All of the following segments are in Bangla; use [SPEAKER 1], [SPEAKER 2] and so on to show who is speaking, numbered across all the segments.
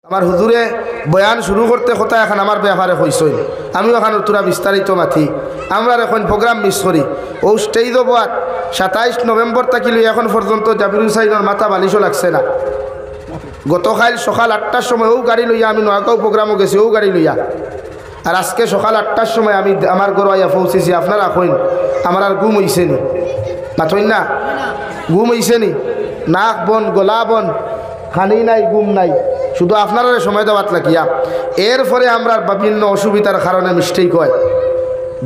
[SPEAKER 1] আমার হুজুরে বয়ান শুরু করতে কথা এখন আমার ব্যাপারে হইসই আমিও এখন তোরা বিস্তারিত মাথি আমরা এখন প্রোগ্রাম মিস করি ও স্টেজ বাদ 27 নভেম্বর থাকিলে এখন পর্যন্ত জাবির হুসাইনের মাথা বালিশও লাগছে না। গতকাল সকাল 8টার সময় ও গাড়ি লইয়া আমি নোয়াগাঁও প্রোগ্রামও গেছি ও গাড়ি লইয়া, আর আজকে সকাল 8টার সময় আমি আমার ঘর আইয়া পৌঁছেছি। আপনারা কইন আমার আর ঘুম হইছে নি? মাথইন না ঘুম হইছে নি? নাক বন গলা বন খানি নাই ঘুম নাই, শুধু আপনারা সময় দেওয়াত লাগিয়া। এরপরে আমরা বিভিন্ন অসুবিধার কারণে মিস্টেক হয়,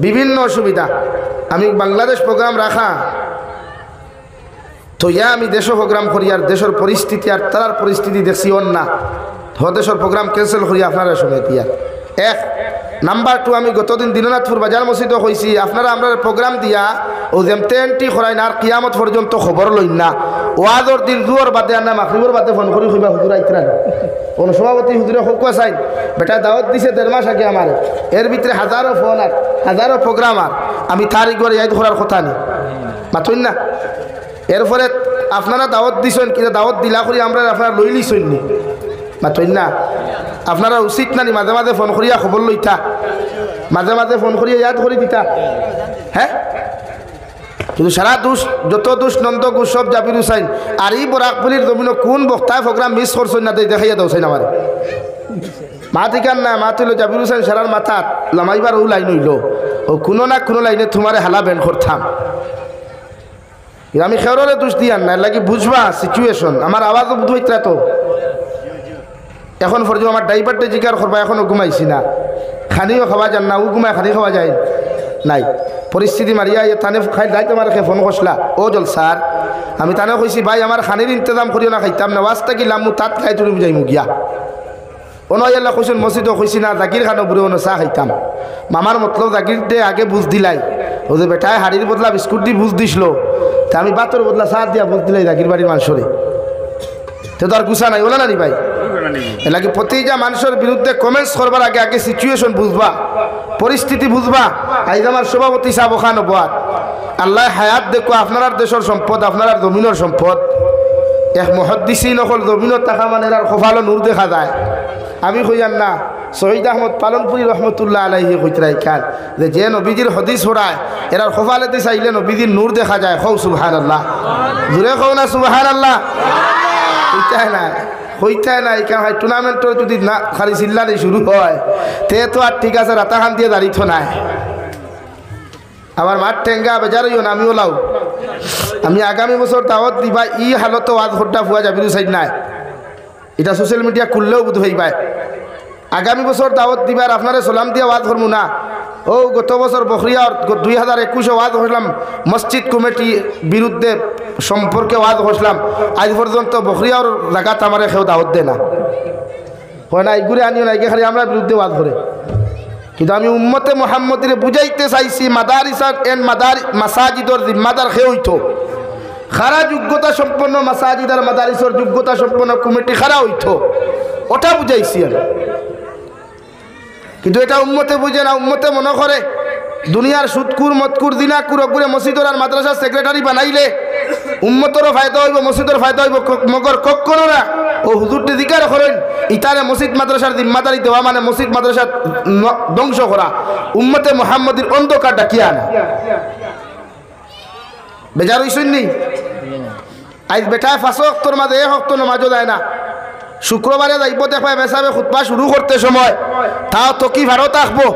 [SPEAKER 1] বিভিন্ন অসুবিধা। আমি বাংলাদেশ প্রোগ্রাম রাখা তো আমি দেশও প্রোগ্রাম করি, আর দেশের পরিস্থিতি আর তার পরিস্থিতি দেখছি অন না দেশের প্রোগ্রাম ক্যান্সেল করি আপনারা সময় দিয়া। এক নাম্বার 2, আমি গতদিন দিননাথপুর বাজার মসজিদও হয়েছি। আপনারা আমরা প্রোগ্রাম দিয়া ও যেমতেনটি করাই না আর কিয়ামত পর্যন্ত খবর লইন না। ওয়াজর দিন দুয়ার বাদে আর না মাগরিবের বাদে ফোন করি কইবা হুজুর আইতরা কোন সভাপতি হুজুরে হোক চাই বেটা দাওয়াত দিছে 1.5 মাস আগে আমার, এর ভিতরে হাজারো ফোন আর হাজারো প্রোগ্রাম, আর আমি তারিখ করে ইয়াদ করার কথা নেই মাথইন না। এরপরে আপনারা দাওয়াত দিছেন কিনা দাওয়াত দিলা করি আমরা আপনারা লই লিছেন নি মাথইন না। আপনারা উচিত নানি মাঝে মাঝে ফোন করিয়া খবর লইতা, মাঝে মাঝে ফোন করিয়া ইয়াদ করে দিতা। হ্যাঁ কিন্তু সারা দোষ যত দোষ নন্দ ঘোষ সব জাবির হুসাইন। আর এই বরাকপুলির জমিন কোন বক্তায় প্রোগ্রাম মিস করছেন না দেখাইয়া দৌসাইন আমার মা ঠিকান না মা তুইল জাবির হুসাইন সারার মাথাত লামাইবার ও লাইন হইল ও কোনো না কোনো লাইনে তোমারে হালা বেন করতাম। আমি খেররে দোষ দিয়ান না লাগি বুঝবা সিচুয়েশন। আমার আওয়াজও বুঝ হইতরা তো এখন পর্যন্ত আমার ড্রাইভারটা জিজ্ঞাসা করবা এখনও ঘুমাইছি না, খানিও খাওয়া যান না, ও ঘুমায় খানি খাওয়া যায় নাই। পরিস্থিতি মারিয়া তানে খাই যাই তোমার ফোন করছিলা ও জল স্যার আমি তানে কইছি ভাই আমার খানির ইন্তজাম করিও না, খাইতাম না ওয়াজটা কি লামু তাত খাই তুমি যাইমু গিয়া অনয়াল্লা কইছেন মসজিদও কইছি না জাকির খানো বুড়ো অন চা খাইতাম। মামার মতলব জাকির দে আগে বুঝ দিলাই ও যে বেটায় হাড়ির বদলা বিস্কুট দিয়ে বুঝ দিছিল, তা আমি বাতর বদলা চা দিয়া বুঝ দিলাই জাকির বাড়ির মানুষরে, তো তো আর গুছা নাই ওলা নানি ভাই। এলাকি প্রতিটা মানুষের বিরুদ্ধে কমেন্টস করবার আগে আগে সিচুয়েশন বুঝবা, পরিস্থিতি বুঝবা। আজ আমার সভাপতি সাহেব ওখানে বাদ আল্লাহ হায়াত দেখো আপনার দেশের সম্পদ আপনার জমিনের সম্পদ। এক মুহাদ্দিসিন নকল জমিনের টাকা মানে আর কপালো নূর দেখা যায়। আমি কইয়ান না শহীদ আহমদ পালনপুরি রহমতুল্লাহ আলাইহি কইতরাই খান যে নবীজির হদিস পড়ায় এরার কপালেতে চাইলে নবীজির নূর দেখা যায়। কও সুবহানাল্লাহ, জোরে কও না সুবহানাল্লাহ। কইতাই না হইতাই না এখানে হয় টুর্নামেন্টর যদি না খালি চিল্লানি শুরু হয় তে তো আর ঠিক আছে রাতা খান দিয়ে দাঁড়িত নাই। আমার মাঠ ঠেঙ্গা বেজারইও না আমিও লাও। আমি আগামী বছর দাওয়াত দিবা ই হালত ওয়াজ ঘরটা ফুয়া যাবি সাইড নাই, এটা সোশ্যাল মিডিয়া খুললেও বুধ হইবাই। আগামী বছর দাওয়াত দিবার আপনারা সালাম দিয়া ওয়াজ করবো না। ও গত বছর বখরিয়ার 2021 ওয়াজ হইলাম মসজিদ কমিটি বিরুদ্ধে সম্পর্কে ওয়াজ হইলাম, আজ পর্যন্ত বখরিয়ার জায়গাত আমার কেউ দাওয়াত দেয় না, হয় না এগুলো আনিও না, খালি আমরা বিরুদ্ধে ওয়াজ করে। কিন্তু আমি উম্মতে মুহাম্মদীরে বুঝাইতে চাইছি মাদারিসার এন্ড মাসাজিদর জিম্মাদার খেয়ে হইতো খারা যোগ্যতা সম্পন্ন মাসাজিদ আর মাদারিসর যোগ্যতা সম্পন্ন কমিটি খারা হইতো, ওটা বুঝাইছি আমি। কিন্তু এটা উম্মতে বুঝে না, উম্মতে মনে করে দুনিয়ার সুদকুর মতকুর দিনাকুর অগুরে মসজিদর আর মাদ্রাসার সেক্রেটারি বানাইলে উম্মতেরও ফায়দা হইব মসজিদের ফায়দা হইব, মগর কখনো না। ও হুজুরটি জিজ্ঞাসা করেন ইতারে মসজিদ মাদ্রাসার জিম্মাদারি দেওয়া মানে মসজিদ মাদ্রাসা ধ্বংস করা, উম্মতে মুহাম্মদীর অন্ধকার ডাকিয়া আনা। বেজার হইছেন নি? আজ বেটায় 5 ওয়াক্তর মাঝে 1 ওয়াক্ত নামাজও যায় না। শুক্রবারে যাইব দেখবা মেসাবে খুতবা শুরু করতে সময় তাও তকি ভারত আসবো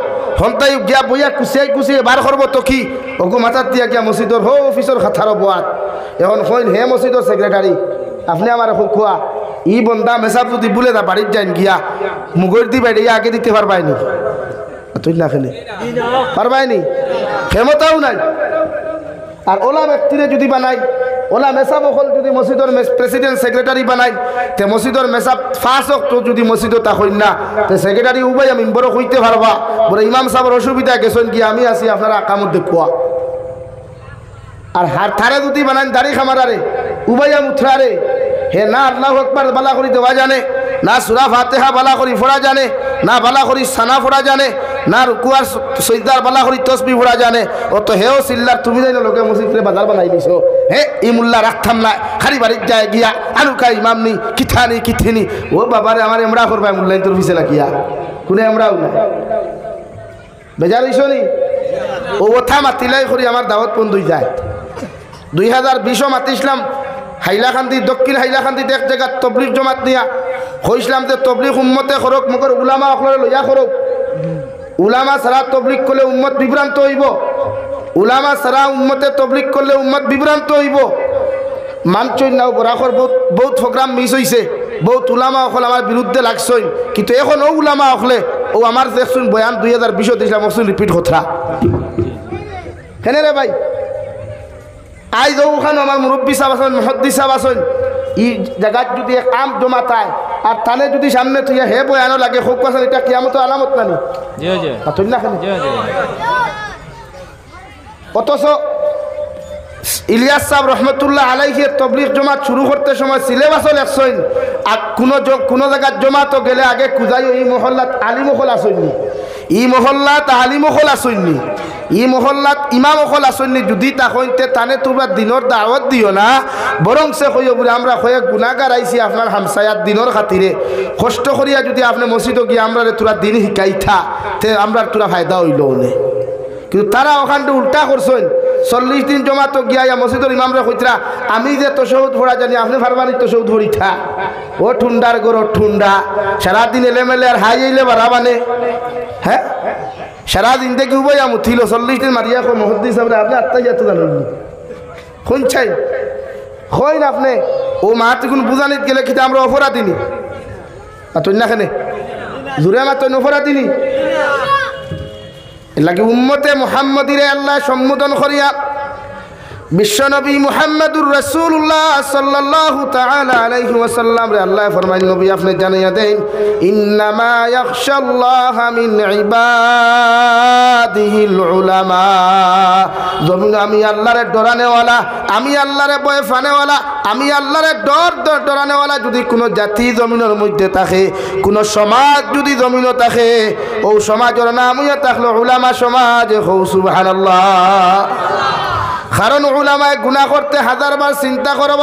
[SPEAKER 1] হন্তাই গিয়া বইয়া কুচিয়ে বার করবো তকি ওগু মাথার দিয়া গিয়া মসজিদর হো অফিসর খাথার বোয়াত এখন হইন হে মসজিদর সেক্রেটারি আপনি আমার খুয়া ই বন্দা মেসাব যদি বলে না বাড়ির যাইন গিয়া মুগর দি বাইরে আগে দিতে পারবাইনি, তুই না খেলে পারবাইনি, ক্ষমতাও নাই। আর ওলা ব্যক্তিরে যদি বানাই ওলা মেসাব হল যদি মসজিদর প্রেসিডেন্ট সেক্রেটারি বানাই তে মসজিদর মেসাব 5 ওয়াক্ত যদি মসজিদও তা হইন না তে সেক্রেটারি উবাই আমি বড় হইতে পারবা বড় ইমাম সাহেবের অসুবিধা গেছেন কি আমি আছি আপনারা আকামত দেখুয়া। আর হার থারে যদি বানান দাড়ি খামারারে উবাইয়া মুথরারে হে না আল্লাহু আকবার বালা করি দেওয়া জানে, না সূরা ফাতিহা বালা করি পড়া জানে, না বালা করি সানা পড়া জানে, না রুকুয়ার সজদার বালা করি তসবিহ পড়া জানে ও তো হেও সিল্লার তুমি যাই না লোকে মসজিদে বাজার বানাই দিছো হে ই মোল্লা রাখতাম না খালি বাড়ির যায় গিয়া আনুকা ইমাম নি কিথানি কিথিনি ও বাবারে আমার এমরা করবা মোল্লাই তোর পিছে লাগিয়া কোনে এমরাও না বেজার হইছো নি ও ওঠা মাতিলাই করি আমার দাওয়াত বন্ধ হয়ে যায় 2020 মাতিছিলাম হাইলাকান্দি দক্ষিণ হাইলাকান্দিতে এক জায়গা তবলিগ জমাত নিয়া হইছিলাম যে তবলিগ উম্মতে করক মগর উলামা অকলরে লইয়া করক উলামা সারা তবলিগ করলে উম্মত বিভ্রান্ত হইব উলামা সারা উম্মতে তবলিগ করলে উম্মত বিভ্রান্ত হইব মানছই নাও বরাখর বহুত প্রোগ্রাম মিস হইছে বহুত উলামা অকল আমার বিরুদ্ধে লাগছই কিন্তু এখন ও উলামা অকলে ও আমার দেখছুন বয়ান 2020 দিছিলাম অকসুন রিপিট কথা কেন রে ভাই আইজ ওখানে আমার মুরব্বী সাহেব আছেন মুহাদ্দিস সাহেব আছেন ই জায়গাত যদি এক আম জমা তাই আর তানে যদি সামনে তুই হে বয়ানো লাগে খুব কথা এটা কিয়ামতের আলামত নানি জি জি পাতুন না খালি জি জি অথচ ইলিয়াস সাহেব রহমতুল্লাহ আলাইহি তবলিগ জমাত শুরু করতে সময় সিলেবাসও লেখছেন আর কোনো জায়গার জমাতো গেলে আগে খুঁজাই এই মহল্লাত আলিম হল আসেননি ই মহল্লাত আলিম হল আসেননি ই মহল্লাত ইমাম হল আসেননি যদি তা হইতে তানে তোমরা দিনের দাওয়াত দিও না বরং সে কইও বলে আমরা কয়েক গুনাহগার আইছি আপনার হামসায়াত দিনের খাতিরে কষ্ট করিয়া যদি আপনি মসজিদে গিয়ে আমরা তোরা দিন শিকাইথা তে আমরা তোরা ফায়দা হইল না কিন্তু তারা ওখানটা উল্টা করছেন 40 দিন জমাতো গিয়া মসজিদের ইমামরা কইতরা আমি যে তশহুদ পড়া জানি আপনি ফারবানি তশহুদ পড়িথা ও ঠুন্ডার গরো ঠুন্ডা সারাদিন এলেমেলে আর হাই আইলে বাড়াবানে হ্যাঁ সারাদিন দেখি উবয়া মুথিল 40 দিন মারিয়া কো মুহাদ্দিস সাহেব আপনি আত্মাইয়াত জানেন কোন চাই হয় না আপনি ও মাহাতিগুন বুঝানিত গেলে কিন্তু আমরা অপরাধিনি আতুন না কেনে জুরে মাত্র অপরাধিনি লাগে উম্মতে মুহাম্মদিরে আল্লাহ সম্বোধন করিয়া বিশ্বনবী মুহাম্মদুর রাসূলুল্লাহ সাল্লাল্লাহু তাআলা আলাইহি ওয়াসাল্লাম রে আল্লাহ ফরমাইন নবী আপনি জানাইয়া দেন ইন্নামা ইয়াখশাল্লাহা মিন ইবাদিহিল উলামা জমিন আমি আল্লাহরে ডরানেওয়ালা আমি আল্লাহরে ভয় ফানেওয়ালা আমি আল্লাহরে ডরানেওয়ালা যদি কোনো জাতি জমিনের মধ্যে থাকে কোনো সমাজ যদি জমিনও থাকে ও সমাজের নাম হইয়া থাকলো উলামা সমাজ হো সুবহানাল্লাহ কারণ উলামায়ে গুনাহ করতে হাজারবার চিন্তা করব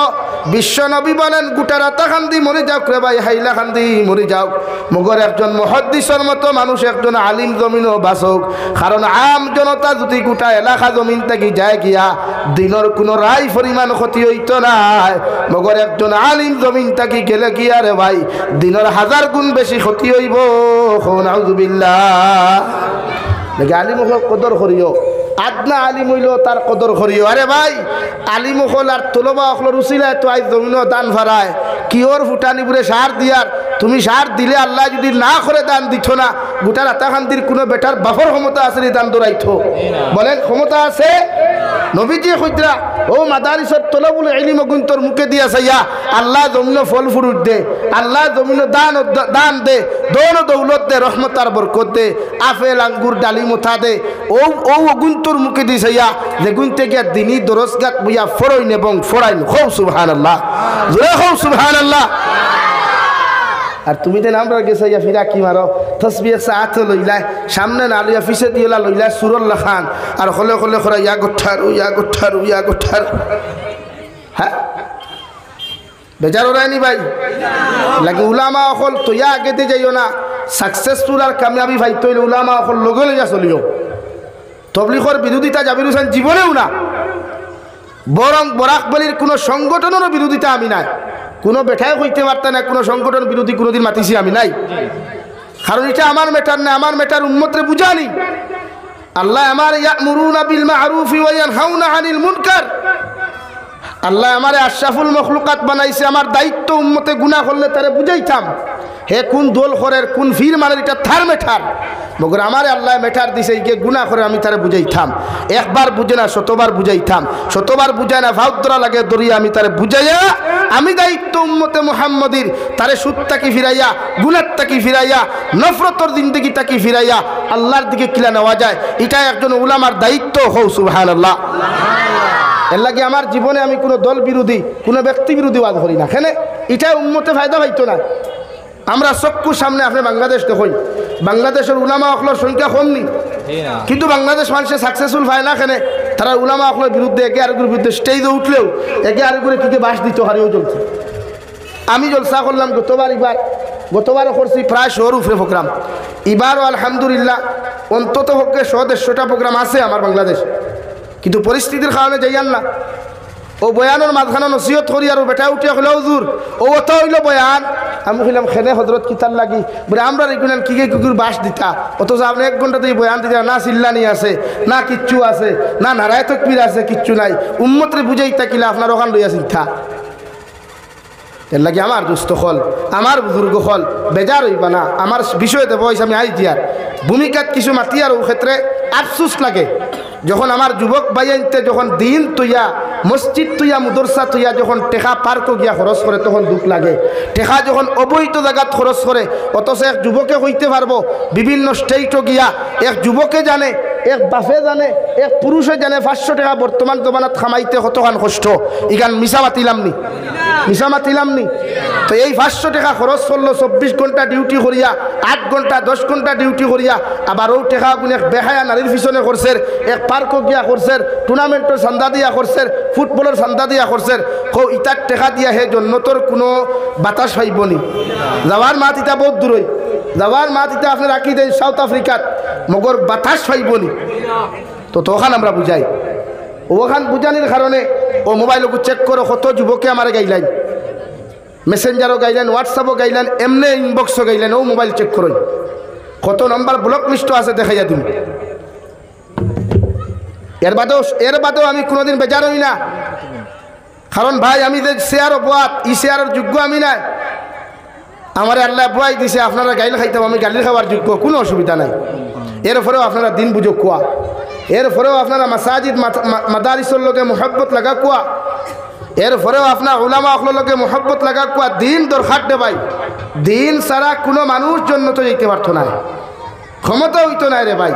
[SPEAKER 1] বিশ্বনবী বলেন গোটা রাতাকান্দি মরে যাও রে ভাই হাইলাকান্দি মরে যাও মগর একজন মুহাদ্দিসের মতো মানুষ একজন আলিম জমিনও বাসক কারণ আম জনতা যদি গোটা এলাকা জমিন থেকে যায় গিয়া দিনের কোনো রায় পরিমাণ ক্ষতি হইতো না মগর একজন আলিম জমিন থেকে গেলে গিয়া রে ভাই দিনের 1000 গুণ বেশি ক্ষতি হইব নাউযুবিল্লাহ দেখে আলিম কদর করিও আদনা আলিম হইল তার কদর করিও আরে ভাই আলিম হল আর তোলবা অখলর উচিলায় তো আজ জমিন দান ভাড়ায় কিওর ফুটানি বুড়ে সার দিয়ার তুমি সার দিলে আল্লাহ যদি না করে দান দিছ না গোটা রাতাকান্দির কোনো বেটার বাফর ক্ষমতা আছে দান দৌড়াইতো বলেন ক্ষমতা আছে নবীজি কইতরা ও মাদারিসত তলবুল ইলম গুনতর মুখে দিয়া চাইয়া আল্লাহ জমিন ফল ফুরুট দে আল্লাহ জমিন দান দে দৌন দৌলত দে রহমত আর বরকত দে আপেল আঙ্গুর ডালি মুথা দে ও গুনতর মুখে দি চাইয়া যে গুনতে গিয়া দিনই দরজগাত বইয়া ফরইন এবং ফরাইন খুব সুবহানাল্লাহ জোরে খুব সুবহানাল্লাহ আর তুমি তো নাম গেছে ফিরা কি মারো তসবিহ সাথ লইলাই সামনে না লইয়া পিছে দিলা লইলা সুরল্লা খান আর হলে হলে খরা ইয়া গোঠার হ্যাঁ বেজার ওরাইনি ভাই লাগে উলামা অকল তৈয়া আগেতে যাইও না সাকসেসফুল আর কামিয়াবি ভাই তৈল উলামা অকল লগে লইয়া চলিও তবলিগর বিরোধিতা জাবির হোসেন জীবনেও না বরং বরাকবলির কোনো সংগঠনেরও বিরোধিতা আমি নাই কোনো বেঠায় কইতে পারত না কোনো সংগঠন বিরোধী কোনোদিন মাতিছি আমি নাই কারণ এটা আমার মেটার না আমার মেটার উম্মতরে বুঝানি আল্লাহ আমার ইয়ামুরুনা বিল মা'রুফি ওয়া ইয়ানহাউনা আনিল মুনকার আল্লাহ আমারে আশরাফুল মখলুকাত বানাইছে আমার দায়িত্ব উম্মতে গুনাহ করলে তারে বুঝাইতাম হে কোন দোল খরের কোন ফির মানের এটা থার মেঠার মগর আমারে আল্লাহ মেঠার দিছে কে গুনাহ করে আমি তারে বুঝাইতাম একবার বুঝে না শতবার বুঝাইতাম শতবার বুঝায় না ভাউদ্রা লাগে দরিয়া আমি তারে বুঝাইয়া আমি দায়িত্ব উম্মতে মুহাম্মদির তারে সুদটাকে ফিরাইয়া গুনাহটাকে ফিরাইয়া নফরতর জিন্দেগিটাকে ফিরাইয়া আল্লাহর দিকে কিলা নেওয়া যায় এটা একজন উলামার দায়িত্ব হও সুবহানাল্লাহ এর লাগে আমার জীবনে আমি কোনো দল বিরোধী কোনো ব্যক্তি বিরোধী ওয়াজ করি না কেন এটা উম্মতে ফায়দা পাইতো না আমরা চক্ষুর সামনে আপনি বাংলাদেশ দেখুন, বাংলাদেশের উলামা অকলের সংখ্যা কম নি, কিন্তু বাংলাদেশ মানুষের সাকসেসফুল হয় না কেন? তারা উলামা অকলের বিরুদ্ধে একে আরেকের বিরুদ্ধে স্টেজে উঠলেও একে আরেকের কি বাস দিত হারিয়েও চলছে। আমি জলসা করলাম গতবারও করছি প্রায় 100 উপরে প্রোগ্রাম। এবারও আলহামদুলিল্লাহ অন্তত পক্ষে 100-150টা প্রোগ্রাম আছে আমার বাংলাদেশ, কিন্তু পরিস্থিতির কারণে যাইয়ান না। ও বয়ানোর মাঝখানে নসিহত করি আর বেটা উঠিয়া হইলেও জোর ও অত হইল বয়ান। আমি কইলাম খেনে হজরত কিতার লাগি বলে আমরা রেগুলার কি কুকুর বাস দিতা, অথচ আপনি 1 ঘন্টা দিয়ে বয়ান দিতা, না চিল্লানি আছে না কিচ্ছু আছে, না নারায় তকবীর আছে, কিচ্ছু নাই। উম্মতরে বুঝাইতা কিলা আপনার ওখান লইয়া চিন্তা। এর লাগে আমার দুস্থ হল, আমার বুজুর্গ হল বেজার হইবা না। আমার বিষয়তে বয়স আমি আই দিয়ার ভূমিকাত কিছু মাতি আর ও ক্ষেত্রে আফসুস লাগে। যখন আমার যুবক বাইনতে যখন দিন তুইয়া মসজিদ তুইয়া মুদরসা তুইয়া যখন টেকা পার্ক গিয়া খরচ করে তখন দুঃখ লাগে। টেকা যখন অবৈধ জায়গাত খরচ করে, অথচ এক যুবকে হইতে পারবো বিভিন্ন স্টেটও গিয়া, এক যুবকে জানে, এক বাফে জানে, এক পুরুষে জানে 500 টাকা বর্তমান জমানাত খামাইতে কতখান কষ্ট। ইগান মিশা মাতিলাম নি। তো এই 500 টাকা খরচ করলো 24 ঘন্টা ডিউটি করিয়া, 8 ঘন্টা 10 ঘন্টা ডিউটি করিয়া, আবার ও টাকা গুনে বেহায়া নারীর পিছনে করছে, এক পার্ক গিয়া করছে, টুর্নামেন্টের চান্দা দিয়া করছে, ফুটবলের চান্দা দিয়া করছে। কো ইটার টাকা দিয়া হে জন্নতর কোনো বাতাস পাইবনি। যাওয়ার মাত ইটা বহুত দূরই, যাওয়ার মাত ইটা আপনি রাখি দেন সাউথ আফ্রিকাত, মগর বাতাস পাইবনি। তো তখন আমরা বুঝাই, ওখান বুঝানির কারণে ও মোবাইলকে চেক করো কত যুবকে আমার গাইলাইন, মেসেঞ্জারও গাইলেন, হোয়াটসঅ্যাপও গাইলেন, এমনি ইনবক্সও গাইলেন, ও মোবাইল চেক করুন কত নম্বর ব্লক লিস্ট আছে দেখাইয়া দিন। এর বাদেও আমি কোনোদিন বেজার হই না, কারণ ভাই আমি যে শেয়ার বোয়াত ই শেয়ারের যোগ্য আমি নাই। আমার আল্লাহ বুয়াই দিছে আপনারা গাইল খাইতাম, আমি গালি খাওয়ার যোগ্য, কোনো অসুবিধা নাই। এরপরেও আপনারা দিন বুঝো কোয়া, এরপরেও আপনারা মাসাজিদ মাদারিসের লগে মোহব্বত লাগা কোয়া, এরপরেও আপনার উলামা অকলের লগে মোহব্বত লাগা কোয়া। দিন দরকার দে ভাই, দিন ছাড়া কোনো মানুষ জন্য তো যেতে পারতো না, ক্ষমতা হইতো না রে ভাই।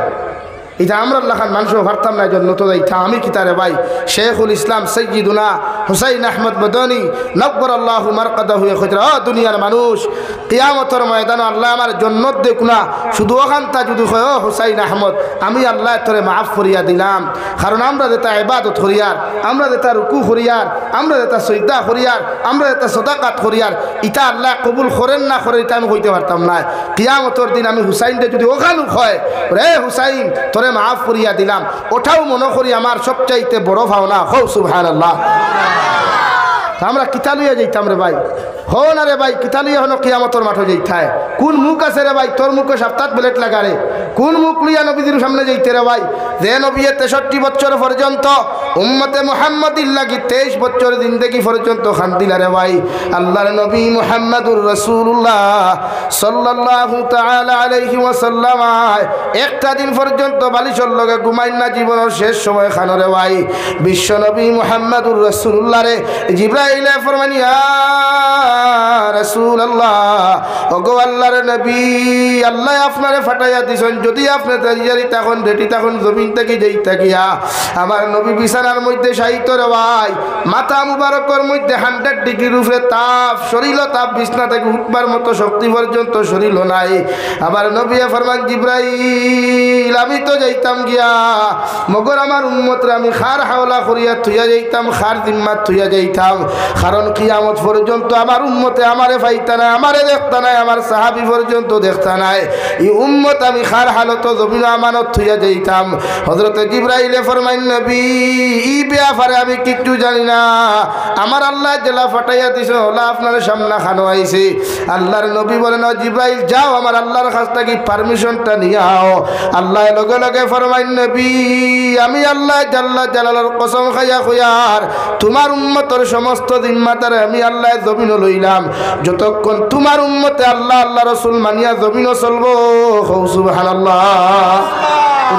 [SPEAKER 1] এটা আমরা লাখান মানুষও ভারতাম না জন্য তো এইটা আমি কিতারে ভাই। শেখুল ইসলাম সৈয়দুনা হুসাইন আহমদ মদনী নব্বর আল্লাহ মারকাদাহু খুচরা দুনিয়ার মানুষ কিয়ামতের ময়দানে আল্লাহ আমার জন্নত দেখ না, শুধু ওখানটা যদি হয় ও হুসাইন আহমদ আমি আল্লাহ তোরে মাফ করিয়া দিলাম। কারণ আমরা যেটা ইবাদত করিয়ার, আমরা যেটা রুকু করিয়ার, আমরা যেটা সজদা করিয়ার, আমরা যেটা সদাকাত করিয়ার, ইটা আল্লাহ কবুল করেন না করে এটা আমি কইতে পারতাম না। কিয়ামতের দিন আমি হুসাইনকে যদি ওখানে হয় রে হুসাইন তোরে মাফ করিয়া দিলাম, ওটাও মনে করি আমার সবচাইতে বড় ভাবনা। হো সুবহানাল্লাহ। আমরা কিতা লইয়া যাইতাম রে ভাই, হো না রে ভাই, কিতা লইয়া হলো কিয়ামতের মাঠে যাইতায়। কোন মুখ আছে রে ভাই তোর মুখে সপ্তাহ বেলেট লাগারে, কোন মুখ লইয়া নবীদের সামনে যাইতে রে ভাই? যে নবী 63 বছর পর্যন্ত উম্মতে মুহাম্মাদির লাগি 23 বছর জিন্দেগি পর্যন্ত খান দিলা রে ভাই। আল্লাহর নবী মুহাম্মাদুর রাসূলুল্লাহ সাল্লাল্লাহু তাআলা আলাইহি ওয়াসাল্লাম একটা দিন পর্যন্ত বালিশের লগে ঘুমাইন না, জীবনের শেষ সময় খান রে ভাই। বিশ্ব নবী মুহাম্মাদুর রাসূলুল্লাহ রে জিবরাইল ফরমান ইয়া রাসূলুল্লাহ, ওগো আল্লাহর নবী, আল্লাহ আপনারে ফাটাইয়া দিছেন, যদি আপনি তৈরি তখন রেডি তখন জমিন থেকে যেই থাকিয়া আমার নবী বিছানার মধ্যে শায়িত রে ভাই, মাথা মুবারকের মধ্যে 100 ডিগ্রির উপরে তাপ, শরীর তাপ, বিছনা থেকে উঠবার মতো শক্তি পর্যন্ত শরীর নাই। আবার নবী ফরমান জিবরাইল আমি তো যাইতাম গিয়া, মগর আমার উম্মতরে আমি খার হাওলা করিয়া থুইয়া যাইতাম, খার জিম্মাত থুইয়া যাইতাম। কারণ কিয়ামত পর্যন্ত আমার উম্মতে আমারে পাইতা না, আমারে দেখতা নাই, আমার সাহাবী পর্যন্ত দেখতা নাই। এই উম্মত আমি খার হালত জমিন আমানত থুইয়া যাইতাম। হযরত জিবরাইলে ফরমাইন নবী ই ব্যাপারে আমি কিচ্ছু জানি না, আমার আল্লাহ জেলা ফাটাইয়া দিছে, ওলা আপনার সামনে খানো আইছে। আল্লাহর নবী বলেন জিবরাইল যাও আমার আল্লাহর কাছ থেকে পারমিশনটা নিয়ে আও। আল্লাহ লগে লগে ফরমাইন নবী আমি আল্লাহ জাল্লা জালালের কসম খাইয়া কইয়ার তোমার উম্মতের সমস্ত জিম্মাদারে আমি আল্লাহ জমিন লইলাম, যতক্ষণ তোমার উম্মতে আল্লাহ আল্লাহ রাসূল মানিয়া জমিনও চলবো। সুবহানাল্লাহ।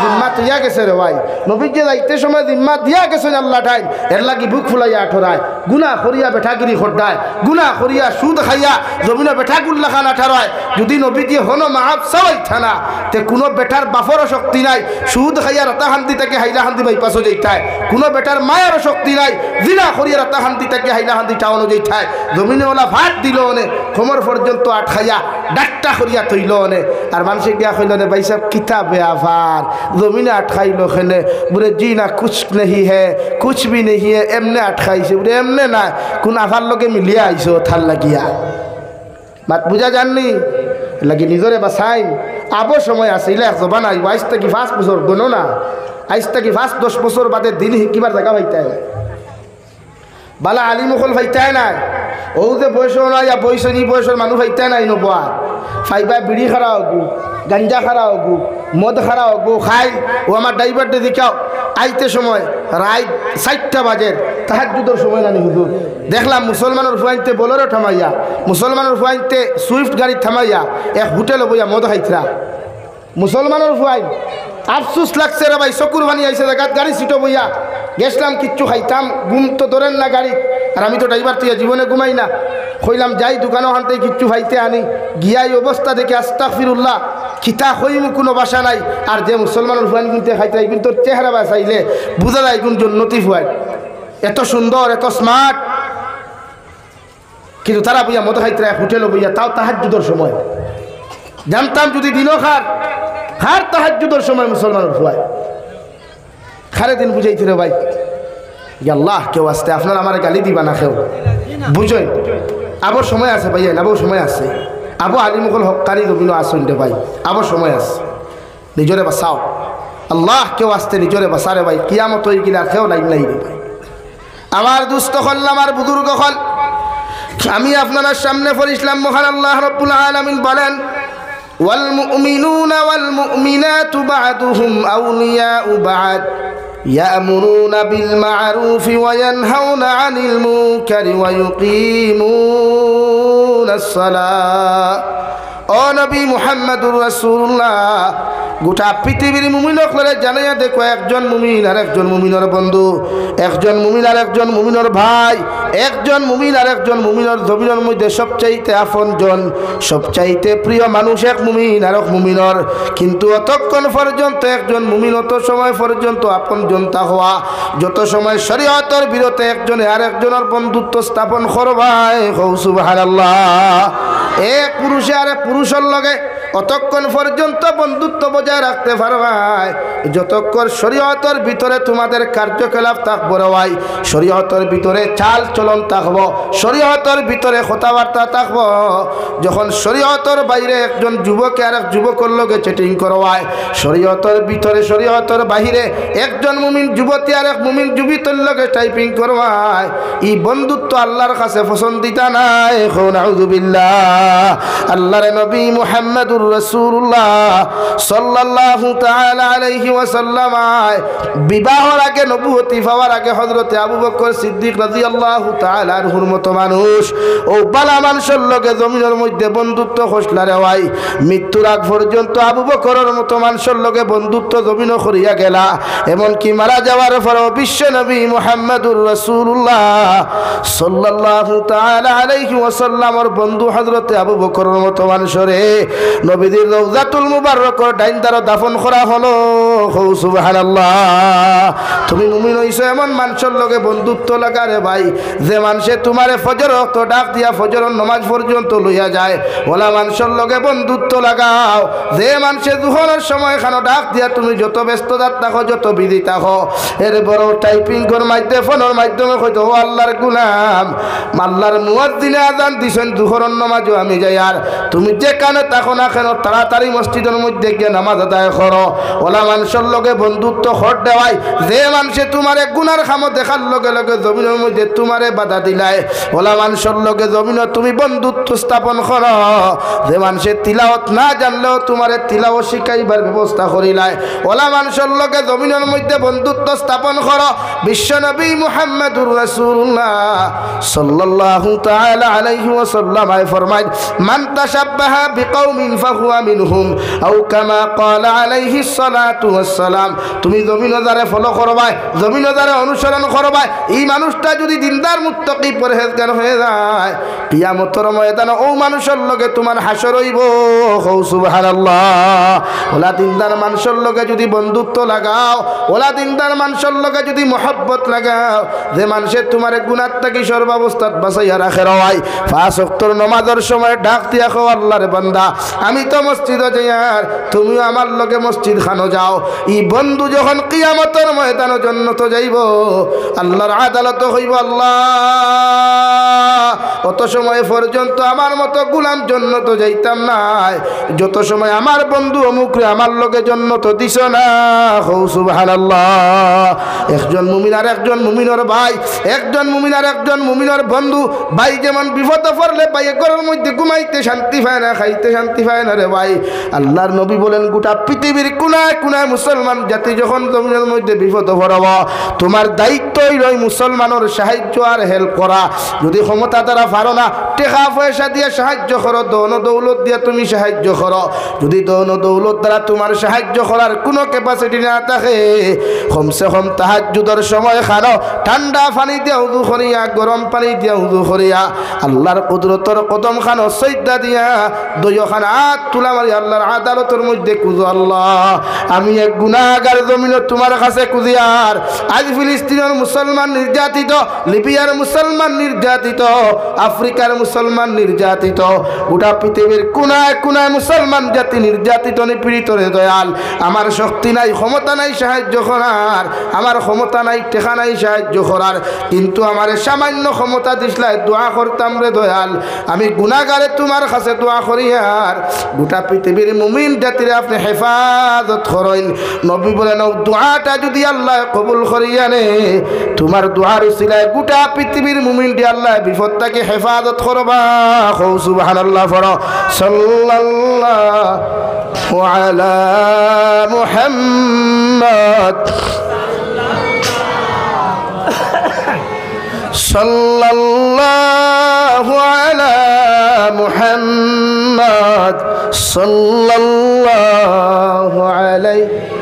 [SPEAKER 1] জিম্মা দিয়া গেছে রে ভাই, নবী যে যাইতে সময় জিম্মা দিয়া গেছেন আল্লাহ ঠাই, এর লাগি বুক ফুলাইয়া আঠরায়, গুনাহ করিয়া বেঠাগিরি খড্ডায়, গুনাহ করিয়া সুদ খাইয়া জমিনে বেঠাগুল্লা খান আঠারায়। যদি নবী দিয়ে হনো মাহাব চাই থানা তে কোনো বেটার বাফরও শক্তি নাই, সুদ খাইয়া রাতা শান্তি থেকে হাইলা শান্তি বাইপাসও যেইঠায়, কোনো বেটার মায়েরও শক্তি নাই, জিনা করিয়া রাতা শান্তি থেকে হাইলা শান্তি টাউনও যেইঠায়। জমিনে ওলা ভাত দিল অনে কোমর পর্যন্ত আট খাইয়া ডাক্তা করিয়া তৈল নে আর মানুষে গিয়া কইল নে ভাই সাহেব কিতাবে আভার জমিনে আটকাইল খেলে বুড়ে জি না কুছ নেই হে কুছ ভি নেই হে এমনে আটকাইছে বুড়ে এমনে না কোন আভার লগে মিলিয়া আইছো থাল লাগিয়া মাত বুঝা জাননি লাগি নিজরে বাসাই আবো সময় আছে ইলে জবান আইব আইস থেকে 5 বছর গনো না আইস থেকে 5-10 বছর বাদে দিন কিবার জায়গা পাইতে না বালা আলিমুখল ফাইতাই নাই ও যে বয়স নাই বয়সী বয়সের মানুষ ফাইতাই নাই নবা ফাইবা বিড়ি খারা হগু গাঞ্জা খারা হগু মদ খারা হগু খাই ও আমার ড্রাইভারটা দেখাও আইতে সময় রাত 4টা বাজে তাহাজ্জুদের সময় নানি হুজুর দেখলাম মুসলমানের ফুয়াইতে বোলেরো থামাইয়া মুসলমানের ফুয়াইতে সুইফট গাড়ি থামাইয়া এক হোটেলে বইয়া মদ খাইতরা মুসলমানের ফুয়াই আফসুস লাগছে রে ভাই চকুর বানি আইছে জায়গাত গাড়ি সিটো বইয়া গেছলাম কিচ্ছু খাইতাম ঘুম তো ধরেন না গাড়ি আর আমি তো ড্রাইভার তুই জীবনে ঘুমাই না কইলাম যাই দোকানও হানতে কিচ্ছু খাইতে আনি গিয়াই অবস্থা দেখে আস্তাগফিরুল্লাহ খিতা হইম কোনো বাসা নাই আর যে মুসলমানের ফুয়ান কিনতে খাইতে কিন্তু তোর চেহারা বাসাইলে বুঝা যায় কোন জন্নতি ফুয়াই এত সুন্দর এত স্মার্ট কিন্তু তারা বইয়া মদ খাইতে হোটেলে বইয়া তাও তাহাজ্জুদের সময় জানতাম যদি দিনও খার তাহাজ্জুদের সময় মুসলমানের ফুয়াই খারে দিন বুঝাইতে রে ভাই আল্লাহ কেউ আসতে আপনার আমার গালি দিবা না কেউ বুঝই আবার সময় আছে ভাই আবার সময় আছে আবু আলিমুল হক্কানি রবিন আসুন রে ভাই আবার সময় আছে নিজরে বাঁচাও আল্লাহ কেউ আসতে নিজরে বাঁচারে ভাই কিয়ামত হয়ে গেলে আর কেউ লাইন নাই রে ভাই আমার দুস্থ হল আমার বুজুর্গ হল আমি আপনার সামনে পড়িলাম মহান আল্লাহ রাব্বুল আলামিন বলেন والمؤمنون والمؤمنات بعضهم أولياء بعض يأمرون بالمعروف وينهون عن المنكر ويقيمون الصلاة ও নবী মুহাম্মদুর রাসূলুল্লাহ গোটা পৃথিবীর মুমিনকলে জানাইয়া দেখো একজন মুমিন আর একজন মুমিনের বন্ধু একজন মুমিন আর একজন মুমিনের ভাই একজন মুমিন আর একজন মুমিনের জমিনের মধ্যে সবচাইতে আপনজন সবচাইতে প্রিয় মানুষ এক মুমিন আর এক মুমিনের কিন্তু অতক্ষণ পর্যন্ত একজন মুমিন অত সময় পর্যন্ত আপনজন তা হওয়া যত সময় শরীয়তের বিরুদ্ধে একজনে আর একজনের বন্ধুত্ব স্থাপন করবাই সুবহানাল্লাহ এক পুরুষে আর এক পুরুষের লগে অতক্ষণ পর্যন্ত বন্ধুত্ব বজায় রাখতে পারবাই যতক্ষণ শরীয়তের ভিতরে তোমাদের কার্যকলাপ থাকবো রে ভাই শরীয়তের ভিতরে চাল চলন থাকবো শরীয়তের ভিতরে কথাবার্তা থাকবো যখন শরীয়তের বাইরে একজন যুবকে আর এক যুবকের লগে চেটিং করবাই শরীয়তের ভিতরে শরীয়তের বাহিরে একজন মুমিন যুবতী আর এক মুমিন যুবতীর লগে টাইপিং করবাই এই বন্ধুত্ব আল্লাহর কাছে পছন্দিতা নাই নাউযুবিল্লাহ আল্লাহর নবী মুহাম্মদুর রাসূলুল্লাহ সাল্লাল্লাহু তাআলা আলাইহি ওয়াসাল্লাম বিবাহের আগে নবুয়তি পাওয়ার আগে হযরতে আবু বকর সিদ্দিক রাদিয়াল্লাহু তাআলা আনহুর মতো মানুষ ও বালা মানুষের লগে জমিনের মধ্যে বন্ধুত্ব খসলারে ভাই মৃত্যুর আগ পর্যন্ত আবু বকরের মতো মানুষের লগে বন্ধুত্ব জমিন করিয়া গেলা এমন কি মারা যাওয়ার পর বিশ্ব নবী মুহাম্মদুর রাসূলুল্লাহ সাল্লাল্লাহু তাআলা আলাইহি ওয়াসাল্লামের বন্ধু হযরতে আবু বকরের মতো মানুষরে নবীদের রওজাতুল মুবাররকের ডাইন দ্বারা দাফন করা হলো সুবহানাল্লাহ তুমি মুমিন হইছো এমন মানুষের লগে বন্ধুত্ব লাগারে ভাই যে মানুষে তোমারে ফজর ওয়াক্ত ডাক দিয়া ফজরের নামাজ পর্যন্ত লইয়া যায় ওলা মানুষের লগে বন্ধুত্ব লাগাও যে মানুষে দুহরের সময় খানো ডাক দিয়া তুমি যত ব্যস্ততা থাকো যত বিধি থাকো এর বড় টাইপিং কর মাধ্যমে ফোনের মাধ্যমে কইতো ও আল্লাহর গোলাম আল্লাহর মুয়াজ্জিনে আযান দিছেন দুহরের নামাজও আমি যাই আর তুমি যেখানে থাকো না কেন তাড়াতাড়ি মসজিদের মধ্যে গিয়ে নামাজ আদায় করো ওলা মানুষের লগে বন্ধুত্ব হট দেওয়াই যে মানুষে তোমারে গুনার খামো দেখার লগে লগে জমিনের মধ্যে তোমারে বাধা দিলায় ওলা মানুষের লগে জমিনে তুমি বন্ধুত্ব স্থাপন করো যে মানুষে তিলাওয়াত না জানলেও তোমারে তিলাওয়াত শিখাইবার ব্যবস্থা করিলায় ওলা মানুষের লগে জমিনের মধ্যে বন্ধুত্ব স্থাপন করো বিশ্বনবী মুহাম্মদুর রাসূলুল্লাহ সাল্লাল্লাহু তাআলা আলাইহি ওয়াসাল্লাম ফরমায় মান তাশাব্বাহা বিকওমিন ফাহুয়া মিনহুম আও কামা ক্বালা আলাইহিস সালাতু ওয়াস সালাম তুমি জমিনে যারে ফলো করবা জমিনে যারে অনুসরণ করবা এই মানুষটা যদি দিনদার আর মুত্তাকি পরহেজগার হয়ে যায় কিয়ামতের ময়দানে ও মানুষের লগে তোমার হাসর হইব সুবহানাল্লাহ ওলা দিনদার মানুষের লগে যদি বন্ধুত্ব লাগাও ওলা দিনদার মানুষের লগে যদি মহব্বত লাগাও যে মানুষের তোমার গুনাহ থেকে সর্বাবস্থাত বাঁচাইয়া রাখে রয় পাঁচ ওয়াক্তের নামাজের সময় ডাক দিয়া কও আল্লাহর বান্দা আমি তো মসজিদে যাই আর তুমিও আমার লগে মসজিদ খানো যাও এই বন্ধু যখন কিয়ামতের ময়দানে জান্নাতে যাইব আল্লাহর আদালত হইব আল্লাহ অত সময় পর্যন্ত আমার মতো গোলাম জান্নাতে যাইতাম না যত সময় আমার বন্ধু অমুকরে আমার লগে জান্নাত দিছ না সুবহানাল্লাহ একজন মুমিন আর একজন মুমিনের ভাই একজন মুমিন আর একজন মুমিনের বন্ধু ভাই যেমন বিপদে পড়লে ভাই ঘরের মধ্যে ঘুমাইতে শান্তি পায় না খাইতে শান্তি পায় না রে ভাই আল্লাহর নবী বলেন গোটা পৃথিবীর কোনায় কোনায় মুসলমান জাতি যখন জমিনের মধ্যে বিপদে পড়ব তোমার দায়িত্বই রয় মুসলমানের সাহায্য আর হেল্প করা যদি ক্ষমতা দ্বারা পারো না টাকা পয়সা দিয়ে সাহায্য করো দৌন দৌলত দিয়ে তুমি সাহায্য করো যদি দৌন দৌলত দ্বারা তোমার সাহায্য করার কোনো ক্যাপাসিটি না থাকে কমসে কম তাহাজ্জুদের সময় খানো ঠান্ডা পানি দিয়ে উযু করিয়া গরম পানি দিয়ে উযু করিয়া আল্লাহর কুদরতের কদম খানো সজদা দিয়া দুইখান হাত তুলা মারি আল্লাহর আদালতের মধ্যে কুজো আল্লাহ আমি এক গুনাহগার জমিনে তোমার কাছে কুজিয়ার আজ ফিলিস্তিনের মুসলমান নির্যাতিত লিবিয়ার মুসলমান নির্যাতিত আফ্রিকার মুসলমান নির্যাতিত গোটা পৃথিবীর কোনায় কোনায় মুসলমান জাতি নির্যাতিত নিপীড়িত রে দয়াল আমার শক্তি নাই ক্ষমতা নাই সাহায্য করার আমার ক্ষমতা নাই টেকা নাই সাহায্য করার কিন্তু আমার সামান্য ক্ষমতা দিসলাই দোয়া করতাম রে দয়াল আমি গুনাহগারে তোমার কাছে দোয়া করি আর গোটা পৃথিবীর মুমিন জাতিরে আপনি হেফাজত করেন নবী বলেন দোয়াটা যদি আল্লাহ কবুল করিয়া নে তোমার দোয়ার উসিলায় গোটা পৃথিবীর মুমিন দিয়ে আল্লাহ বিপদ থেকে হেফাজত করবা সুবহানাল্লাহ পড়ো সাল্লাল্লাহু আলা মুহাম্মদ সাল্লাল্লাহু আলা মুহাম্মদ সাল্লাল্লাহু আলাইহি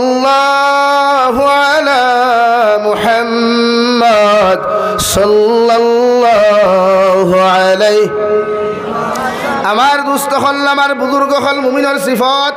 [SPEAKER 1] সাল্লাল্লাহু আলা মুহাম্মদ সাল্লাল্লাহু আলাইহি আমার দুস্থ হল আমার বুজুর্গ হল মুমিনের সিফত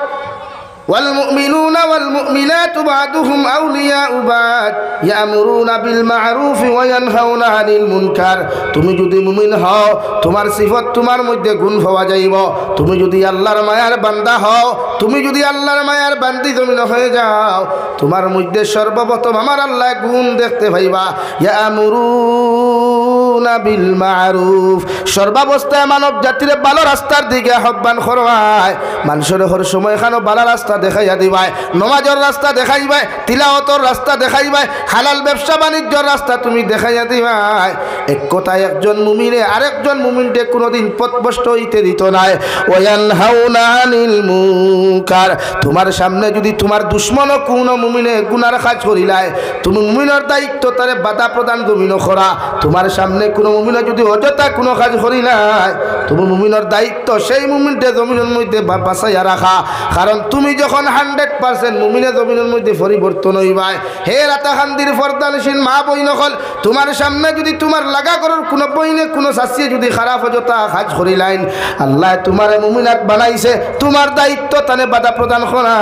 [SPEAKER 1] والمؤمنون والمؤمنات بعضهم أولياء بعض يأمرون بالمعروف وينهون عن المنكر তুমি যদি মুমিন হও তোমার সিফত তোমার মধ্যে গুণ পাওয়া যাইব তুমি যদি আল্লাহর মায়ার বান্দা হও তুমি যদি আল্লাহর মায়ার বান্দি জমিন হয়ে যাও তোমার মধ্যে সর্বপ্রথম আমার আল্লাহ গুণ দেখতে পাইবা ইয়ামুরুনা বিল মারুফ সর্বাবস্থায় মানব জাতির ভালো রাস্তার দিকে আহ্বান করবায় মানুষের হর সময় খানো ভালো রাস্তা দেখাইয়া দিবাই নমাজের রাস্তা দেখাইবাই তিলাওয়াতের রাস্তা দেখাইবাই হালাল ব্যবসা বাণিজ্যের রাস্তা তুমি দেখাইয়া দিবাই এক কথায় একজন মুমিনে আরেকজন মুমিনকে কোনোদিন পথভ্রষ্ট হইতে দিত নাই ওয়ানহাউনা আনিল মুনকার তোমার সামনে যদি তোমার দুশমন কোনো মুমিনে গুনার কাজ করিলাই তুমি মুমিনের দায়িত্ব তারে বাধা প্রদান জমিন করা তোমার সামনে কোনো মুমিনে যদি অযথা কোনো কাজ করিলাই তুমি মুমিনের দায়িত্ব সেই মুমিনকে জমিনের মধ্যে বাঁচাইয়া রাখা কারণ তুমি যখন 100% মুমিনে জমিনের মধ্যে পরিবর্তন হইবাই হে রাতাখান্দির ফরদানশীল মা বই নকল তোমার সামনে যদি তোমার লাগা করার কোনো বইনে কোনো শাস্তি যদি খারাপ অযথা কাজ করিলাইন আল্লাহ তোমার মুমিনাত বানাইছে তোমার দায়িত্ব তানে বাধা প্রদান করা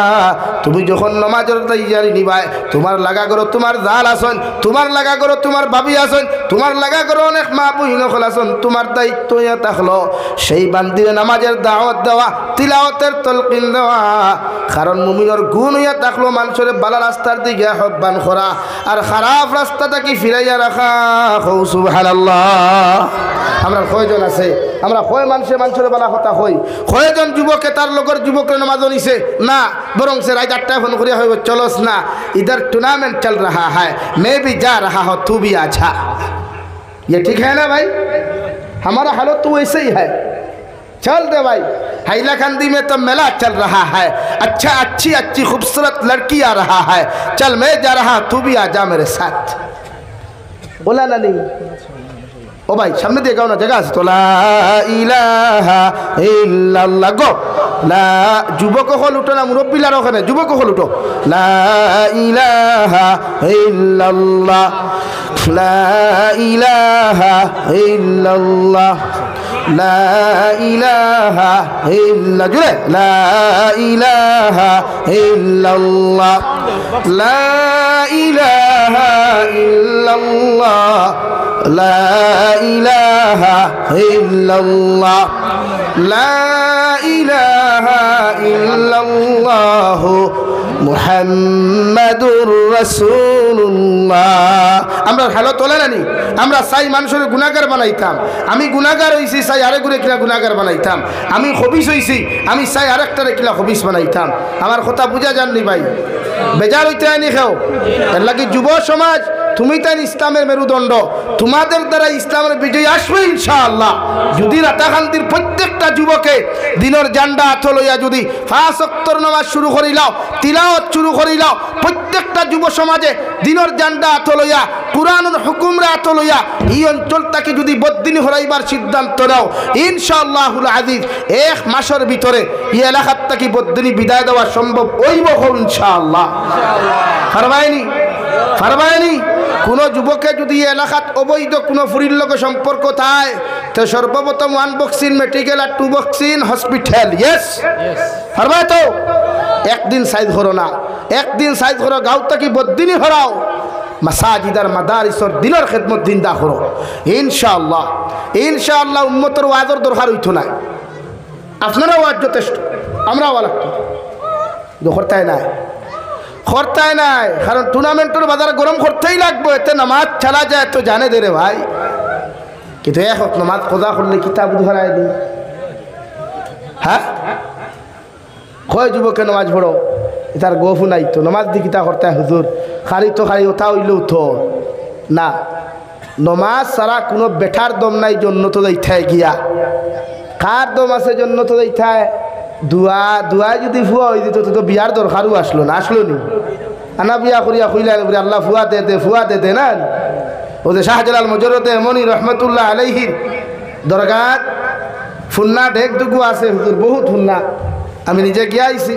[SPEAKER 1] তুমি যখন নামাজের তৈয়ারি নিবাই তোমার লাগা করো তোমার জাল আসন তোমার লাগা করো তোমার ভাবি আসন তোমার লাগা করো অনেক মা বই নকল আসন তোমার দায়িত্ব ইয়া থাকলো সেই বান্দিরে নামাজের দাওয়াত দেওয়া তিলাওয়াতের তলকিন দেওয়া কারণ মুমিনের গুণ হইয়া থাকলো মানুষের ভালো রাস্তার দিকে আহ্বান করা আর খারাপ রাস্তা থেকে ফিরাইয়া রাখা সুবহানাল্লাহ আমরা কয়জন আছে আমরা কয় মানুষের ভালো কথা হই কয়জন যুবকে তার লগর যুবকের নামাজ নিছে না বরং সে রাত 8টায় ফোন করিয়া হইব চলোস না इधर टूर्नामेंट चल रहा है मैं भी जा रहा हूँ तू भी अच्छा ये ठीक है ना भाई हमारा हालत तो वैसे ही है चल दे भाई हैलाकंदी में तो मेला चल रहा है अच्छा अच्छी अच्छी खूबसूरत लड़की आ रहा है चल मैं जा रहा तू भी आ जा मेरे साथ बोला ना नहीं ও ভাই সামনে দিয়ে গাও না, জায়গা আছে তো। লা ইলাহা ইল্লাল্লাহ গো। লা যুবক হল উঠো না, মুরব্বিলার ওখানে যুবক হল উঠো। লা ইলাহা ইল্লাল্লাহ, লা ইলাহা ইল্লাল্লাহ, লা ইলাহা ইল্লা জুড়ে, লা ইলাহা ইল্লাল্লাহ, লা ইলাহা ইল্লাল্লাহ, লা ইলাহা ইল্লাল্লাহ, লা ইলাহা ইল্লাল্লাহ মুহাম্মাদুর রাসূলুল্লাহ। আমরা ভালো তোলে নানি, আমরা চাই মানুষের গুনাহগার বানাইতাম। আমি গুনাহগার হইছি, চাই আরেক গুরে কিলা গুনাহগার বানাইতাম। আমি খবিস হইছি, আমি চাই আরেকটারে কিলা খবিস বানাইতাম। আমার কথা বুঝা যাননি ভাই, বেজার হইতে আনি খেও। এর লাগে যুব সমাজ তুমি তাই ইসলামের মেরুদণ্ড, তোমাদের দ্বারা ইসলামের বিজয় আসবে ইনশাআল্লাহ। যদি রাতাকান্দির প্রত্যেকটা যুবকে দিনের জান্ডা হাত লইয়া যদি 5 ওয়াক্তের নামাজ শুরু করিলাও, তিলাওয়াত শুরু করিলাও, প্রত্যেকটা যুব সমাজে দিনের জান্ডা হাত লইয়া, কুরআনের হুকুমরা হাত লইয়া এই অঞ্চলটাকে যদি বদ্দিনী হরাইবার সিদ্ধান্ত নাও, ইনশাআল্লাহুল আজিজ 1 মাসের ভিতরে এই এলাকাটাকে বদ্দিনী বিদায় দেওয়া সম্ভব হইব ইনশাআল্লাহ। ফারমাইনি ফারমাইনি কোনো যুবকে যদি এলাকাত অবৈধ কোনো ফুরির লগে সম্পর্ক থাকে, তো সর্বপ্রথম 1 বক্সিন মেডিকেল আর 2 বক্সিন হসপিটাল। ইয়েস ফারমাই তো একদিন সাইজ করো না, একদিন সাইজ করো গাঁওটা কি বদ্দিনী হরাও, মাসাজিদার মাদারিসর দিনের খেদমত দিনদা করো ইনশাআল্লাহ। ইনশাআল্লাহ উম্মতের ওয়াজের দরকার হইতো না, আপনারা ওয়াজ যথেষ্ট, আমরাও লাগতো করতেই নাই, করতেই নাই। কারণ টুর্নামেন্টের বাজার গরম করতেই লাগবে, এতে নামাজ চালা যায় তো জানে দে রে ভাই। কিন্তু এক নামাজ খোঁজা করলে কিতাব ধরাই দিই। হ্যাঁ কয় যুবকে নামাজ পড়ো, তার গফু নাই তো নমাজ দি কিতা করতে হুজুর, খালি তো খালি ওটা হইলেও তো না। নমাজ সারা কোনো বেঠার দম নাই, জন্য তো যাইথায় গিয়া। কার দম আছে জন্য তো যাইথায়? দুয়া দুয়া যদি ফুয়া হয়ে দিত তো বিয়ার দরকারও আসলো না, আসলো নি? আনা বিয়া করিয়া খুইলা আল্লাহ ফুয়া দে দে, ফুয়া দে দে না। ও যে শাহজালাল মজরতে এমনি রহমতুল্লাহ আলাইহির দরগাত ফুন্না ঢেক দুগু আছে হুজুর, বহুত ফুন্না। আমি নিজে গিয়া আইছি,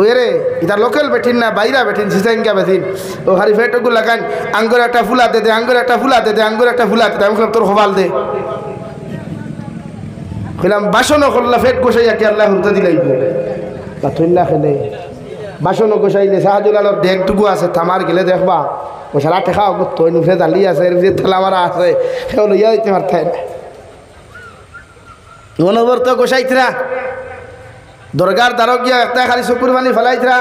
[SPEAKER 1] ওই রে এটা লোকাল বেঠিন না, বাইরা বেঠিন, সিসাইঙ্গা বেঠিন। ও হারি ফেটুকু লাগান, আঙ্গুর একটা ফুলা দে দে, আঙ্গুর একটা ফুলা দে দে, আঙ্গুর একটা ফুলা দে দে। আমি তোর খোবাল দে কইলাম, বাসনও করলা ফেট গোসাইয়া কি আল্লাহ হুলতে দিলাইব না খেলে। বাসনও গোসাইলে শাহজুলালর ডেকটুকু আছে, থামার গেলে দেখবা ও সারা ঠেকাও করতো, নুফে দালি আছে, ঠেলা মারা আছে, সেও লইয়া দিতে পারতেন না। অনবর তো গোসাইতরা दरगार दारो गया खाली शुक्र बानी फैलाइतरा,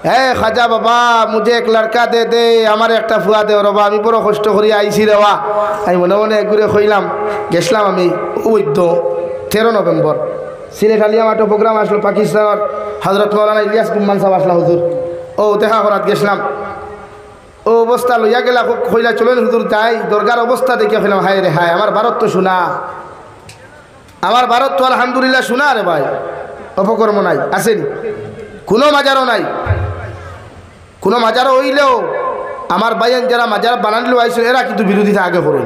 [SPEAKER 1] हे खाजा बाबा मुझे एक लड़का दे दे, हमारे एक फुआ दे रबा। আমি বড় কষ্ট করি আইছি রেওয়া, আমি মনে মনে ঘুরে কইলাম গেছিলাম আমি 13 নভেম্বর সিলেট আলিয়া মাঠে প্রোগ্রাম আসলো, পাকিস্তানের হজরত মৌলানা ইলিয়াস গুম্মান সাহেব আসলা হুজুর, ও দেখা করাত গেছিলাম। ও অবস্থা লইয়া গেলা, খুব কইলা চলেন হুজুর যাই। দরগার অবস্থা দেখে কইলাম হায় রে হায়, আমার ভারত তো শোনা, আমার ভারত তো আলহামদুলিল্লাহ শোনা রে ভাই। অপকর্ম নাই, আসেনি কোনো মাজারও নাই। কোনো মাজারও হইলেও আমার বাইয়ান যারা মাজার বানানিলেও আইসো, এরা কিন্তু বিরোধিতা আগে করুন।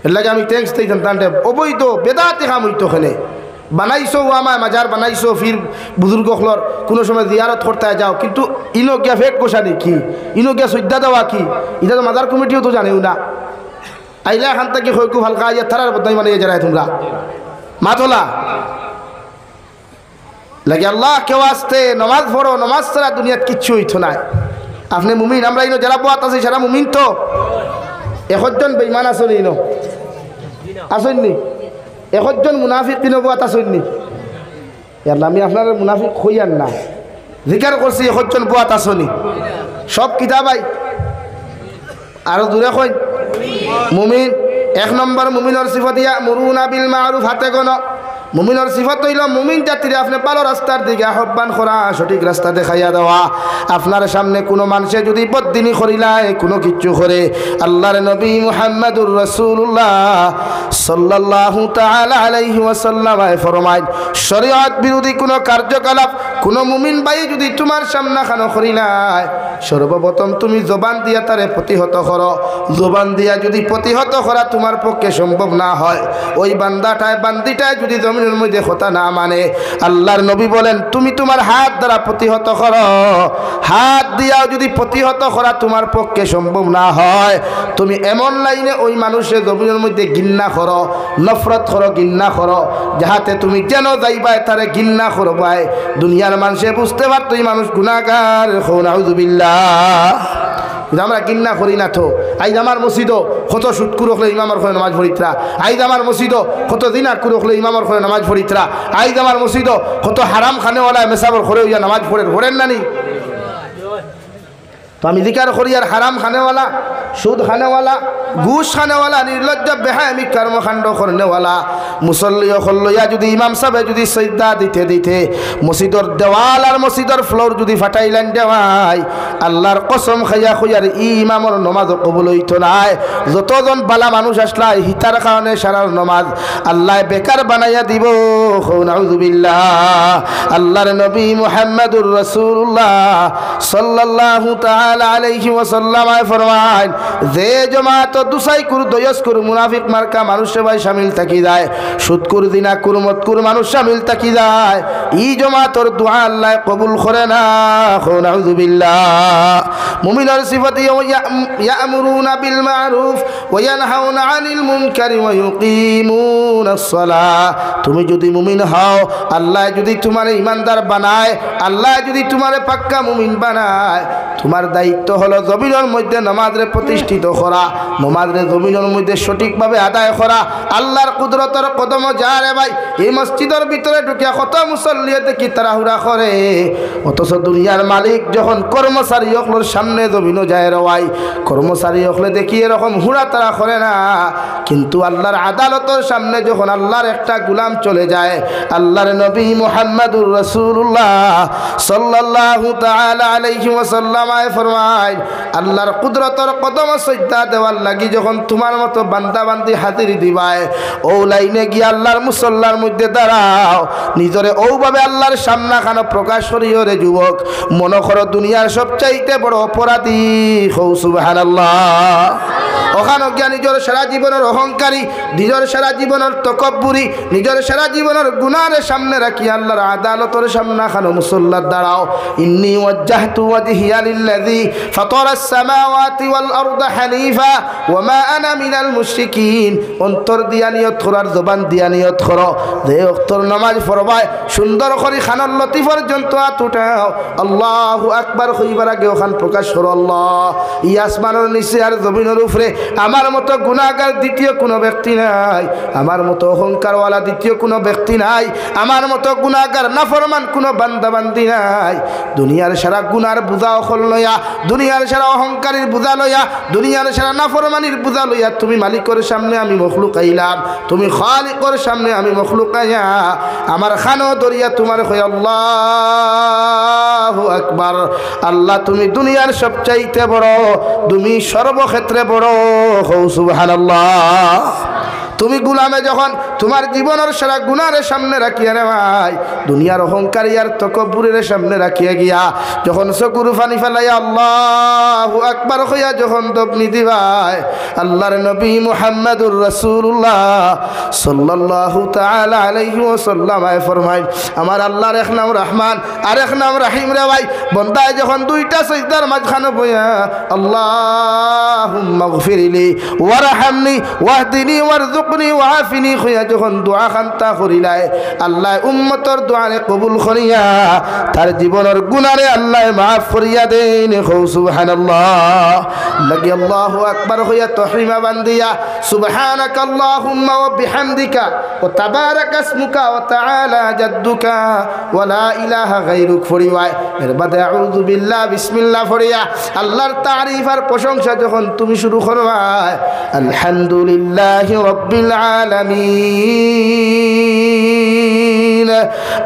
[SPEAKER 1] এর লাগে আমি ট্যাক্স দিতাম তান্ডে অবৈধ বেদাতে কাম হইতো ওখানে। বানাইছো আমার মাজার বানাইছো, ফির বুজুর্গর কোনো সময় জিয়ারত করতে যাও, কিন্তু ইনো গিয়া ফেট গোসানি কি, ইনো গিয়া শ্রদ্ধা দেওয়া কি, এটা তো মাজার কমিটিও তো জানেও না। আইলা এখান থেকে হয়কু হালকা ইয়া থারার বদনাই মানে যারাই তোমরা মাতলা লাগে আল্লাহ কেউ আসতে নমাজ পড়ো, নমাজ ছাড়া দুনিয়াত কিচ্ছু হইতো না। আপনি মুমিন, আমরা ইনো যারা বাত আছে সারা মুমিন তো। 1 জন বেঈমান আসেন ইনো, আসেননি 1 জন মুনাফিক ইনো বাত আসেননি। আল্লাহ আমি আপনার মুনাফিক হইয়ান না, জিকার করছি 1 জন বাত আসেনি সব কিতাবাই। আরো দূরে কই মুমিন 1 নম্বর মুমিনের সিফত ইয়া মুরুনা বিল মারুফ, হাতে গোনো মুমিনের সিফত হইল মুমিন জাতিরে আপনি ভালো রাস্তার দিকে আহ্বান করা, সঠিক রাস্তা দেখাইয়া দেওয়া। আপনার সামনে কোনো মানুষে যদি বদ্দিনী করিলায় কোনো কিচ্ছু করে, আল্লাহর নবী মুহাম্মদুর রাসূলুল্লাহ সাল্লাল্লাহু তাআলা আলাইহি ওয়াসাল্লাম ফরমায়, শরীয়ত বিরোধী কোনো কার্যকলাপ কোনো মুমিন ভাই যদি তোমার সামনে খানো করিলায়, সর্বপ্রথম তুমি জবান দিয়া তারে প্রতিহত করো। জবান দিয়া যদি প্রতিহত করা তোমার পক্ষে সম্ভব না হয়, ওই বান্দিটায় যদি জমিনের মধ্যে কথা না মানে, আল্লাহর নবী বলেন তুমি তোমার হাত দ্বারা প্রতিহত করো। হাত দিয়াও যদি প্রতিহত করা তোমার পক্ষে সম্ভব না হয়, তুমি এমন লাইনে ওই মানুষের জমিনের মধ্যে ঘৃণা করো, নফরত করো, ঘৃণা করো, যাহাতে তুমি যেন যাইবায় তারে ঘৃণা করবায়, দুনিয়ার মানুষে বুঝতে পারতো এই মানুষ গুনাহগার। নাউযুবিল্লাহ। আমরা ঘৃণা করি না তো। আইজ আমার মসজিদও কত সুৎকুর হলে ইমামর করে নামাজ পড়িতরা, আইজ আমার মসজিদও কত দিনাকুর হলে ইমামর করে নামাজ পড়িতরা, আইজ আমার মসজিদও কত হারাম খানেওয়ালা মেসাবর করে ইয়া নামাজ পড়েন না নি? তো আমি জিকার করি আর হারাম খানেওয়ালা, সুদ খানেওয়ালা, ঘুষ খানেওয়ালা, নির্লজ্জ বেহায়ামি কর্মকাণ্ড করনেওয়ালা মুসল্লি লইয়া যদি ইমাম সাহেব যদি সজদা দিতে দিতে মসজিদর দেওয়াল আর মসজিদর ফ্লোর যদি ফাটাইলেন দেওয়াই, আল্লাহর কসম খাইয়া খুঁয়ার ইমামর নমাজ কবুল হইত নাই। যতজন বালা মানুষ আসলাই হিতার কারণে সারার নমাজ আল্লাহ বেকার বানাইয়া দিব। নাউযুবিল্লাহ। আল্লাহর নবী মুহাম্মদুর রাসূলুল্লাহ সাল্লাল্লাহু তাআলা আলাইহি ওয়াসাল্লাম ফরমায়, যে জামাত দুসাইকুর দয়স্কুর মুনাফিক মার্কা মানুষ সবাই শামিল থাকি যায়, সুদকুর দিনাকুর মতকুর মানুষ শামিল থাকি যায়, এই জামাতর দোয়া আল্লাহ কবুল করে না। নাউযুবিল্লাহ। মুমিনের সিফাত ইয়ামুরুনা বিল মারুফ ওয়া ইয়ানহাউনা আনিল মুনকারি ওয়া ইউকিমুনাস সালাহ। তুমি যদি মুমিন হও, আল্লাহ যদি তোমারে ইমানদার বানায়, আল্লাহ যদি তোমারে পাক্কা মুমিন বানায়, তোমার দায়িত্ব হলো জমিনের মধ্যে নামাজরে প্রতিষ্ঠিত করা, নামাজরে জমিনের মধ্যে সঠিকভাবে আদায় করা। আল্লাহর কুদরতের কদম যা রে ভাই, এই মসজিদের ভিতরে ঢুকিয়া কত মুসল্লিয়ে দেখি তাড়াহুড়া করে, অথচ দুনিয়ার মালিক যখন কর্মচারী অকলের সামনে জমিনও যায় রওয়াই, কর্মচারী অকলে দেখি এরকম হুড়া তারা করে না। কিন্তু আল্লাহর আদালতের সামনে যখন আল্লাহর একটা গুলাম চলে যায়, আল্লাহর নবী মুহাম্মদুর রাসূলুল্লাহ সাল্লাল্লাহু তাআলা আলাইহি ওয়াসাল্লাম ফরমায়, আল্লাহর কুদরতের কদম সজদা দেওয়ার লাগি যখন তোমার মতো বান্দা বান্দি হাজির দিবায়, ও লাইনে গিয়ে আল্লাহর মুসল্লার মধ্যে দাঁড়াও, নিজরে ওভাবে আল্লাহর সামনা খানো প্রকাশ করিও রে যুবক, মনে করো দুনিয়ার সবচাইতে বড় অপরাধী। সুবহানাল্লাহ। ওখানে গিয়া নিজের সারা জীবনের অহংকারী, নিজের সারা জীবনের তকব্বুরি, নিজের সারা জীবনের গুনার সামনে রাখি আল্লাহর আদালতের সামনে খানো মুসল্লার দাঁড়াও। ইন্নী ওয়াজ্জাহতু ওয়াজহিয়া লিল্লাযী ফাতারাস সামাওয়াতি ওয়াল আরদা হানিফা ওয়া মা আনা মিনাল মুশরিকিন। অন্তর দিয়া নিয়ত করার, জবান দিয়া নিয়ত করো, যে ওয়াক্তর নামাজ পড়বায় সুন্দর করে খানার লতি পর্যন্ত হাত উঠাও, আল্লাহু আকবার কইবার আগে ওখান প্রকাশ করো, আল্লাহ ই আসমানের নিচে আর জমিনের উপরে আমার মতো গুনাহগার দ্বিতীয় কোনো ব্যক্তি নাই, আমার মতো অহংকারওয়ালা দ্বিতীয় কোনো ব্যক্তি নাই, আমার মতো গুনাহগার নাফরমান কোনো বান্দা বান্দি নাই। দুনিয়ার সারা গুনার বোঝা অকল লইয়া, দুনিয়ার সারা অহংকারীর বোঝা লইয়া, দুনিয়ার সারা নাফরমানির বোঝা লইয়া তুমি মালিকের সামনে আমি মখলুক আইলাম, তুমি খালিকের সামনে আমি মখলুক আইয়া আমার খানো দরিয়া তোমার কই আল্লাহু আকবার। আল্লাহ তুমি দুনিয়ার সবচাইতে বড়, তুমি সর্বক্ষেত্রে বড়। সুবহানাল্লাহ। তুমি গুলামে যখন তোমার জীবনের সারা গুনার সামনে রাখিয়া রে ভাই, দুনিয়ার অহংকারী আর তকব্বুরের সামনে রাখিয়া গিয়া যখন চকুর পানি ফেলাইয়া আল্লাহু আকবার কইয়া যখন দপনি দিবাই, আল্লাহর নবী মুহাম্মদুর রাসূলুল্লাহ সাল্লাল্লাহু তাআলা আলাইহি ওয়াসাল্লাম ফরমায়, আমার আল্লাহর এক নাম রহমান আর এক নাম রহিম রে ভাই, বান্দায় যখন দুইটা সিজদার মাঝখানে বইয়া আল্লাহুম্মা গফিরলি ওয়ারহামনি ওয়াহদিনি ওয়ারযুকনি ওয়াআফিনি কইয়া যখন দোয়া খান্তা করিলায়, আল্লাহ উম্মতর দোয়ারে কবুল করিয়া তার জীবনের গুনারে আল্লাহ মাফ করিয়া দেন। সুবহানাল্লাহ। লাগি আল্লাহু আকবার কইয়া তহরিমা বান্দিয়া সুবহানাকাল্লাহুম্মা ওয়া বিহামদিকা ওয়া তাবারাকা ইসমুকা ওয়া তাআলা জাদ্দুকা ওয়া লা ইলাহা গায়রুক ফরিওয়ায়, এর বাদে আউযু বিল্লাহ বিসমিল্লাহ ফরিয়া আল্লাহর তারিফ আর প্রশংসা যখন তুমি শুরু করবাই, আলহামদুলিল্লাহি রাব্বিল আলামিন।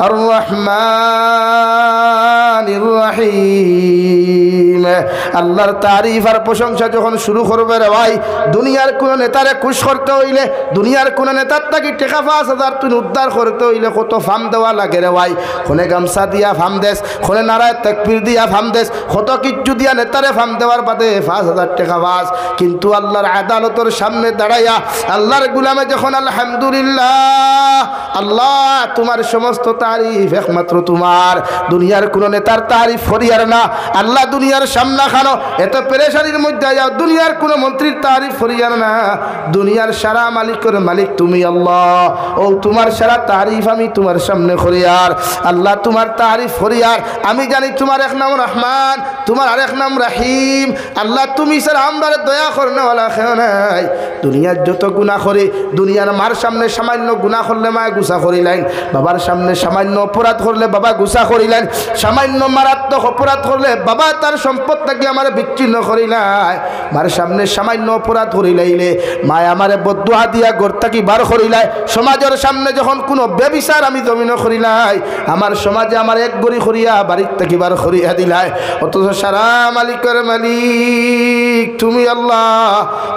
[SPEAKER 1] আর রহমানির রহিম। আল্লাহর তারিফ আর প্রশংসা যখন শুরু করবে রে ভাই, দুনিয়ার কোন নেতারে খুশ করতে হইলে, দুনিয়ার কোন নেতার তাকে টেকা ৫,০০০ তুই উদ্ধার করতে হইলে কত ফাম দেওয়া লাগে রে ভাই। খনে গামছা দিয়া ফাম দেশ, খনে নারায় তাকবীর দিয়া ফাম দেশ, কত কিচ্ছু দিয়া নেতারে ফাম দেওয়ার বাদে ৫,০০০ টাকা বাস। কিন্তু আল্লাহর আদালতের সামনে দাঁড়াইয়া আল্লাহর গুলামে যখন আলহামদুলিল্লাহ আল্লাহ তোমার সমস্ত তারিফ একমাত্র তোমার, দুনিয়ার কোন নেতার তারিফ করিয়ার না। আল্লাহ দুনিয়ার সামনা খানো এত পেরেশানির মধ্যে যাও, দুনিয়ার কোন মন্ত্রীর তারিফ করিয়ার না। দুনিয়ার সারা মালিকের মালিক তুমি আল্লাহ, ও তোমার সারা তারিফ আমি তোমার সামনে করিয়ার। আল্লাহ তোমার তারিফ করিয়ার আমি জানি তোমার এক নাম রহমান, তোমার আরেক নাম রাহিম। আল্লাহ তুমি স্যার আমার দয়া করনেওয়ালা খেও নাই। দুনিয়ার যত গুনাহ করে, দুনিয়ার মার সামনে সামান্য গুনাহ করলে মা গুসা করিলেন, বাবার সামনে সামান্য অপরাধ করলে বাবা গুসা করিলেন, সামান্য মারাত্মক অপরাধ করলে বাবা তার সম্পদটাকে আমার বিচ্ছিন্ন করিলাই, মার সামনে সামান্য অপরাধ করিলাইলে মায় আমারে বদুয়া দিয়া গর্তাকি বার করিলাই, সমাজের সামনে যখন কোনো বেবিচার আমি জমিন করিলাই, আমার সমাজে আমার এক গড়ি করিয়া বাড়ির থেকে বার করিয়া দিলাই। অথচ সারা মালিকের মালিক তুমি আল্লাহ,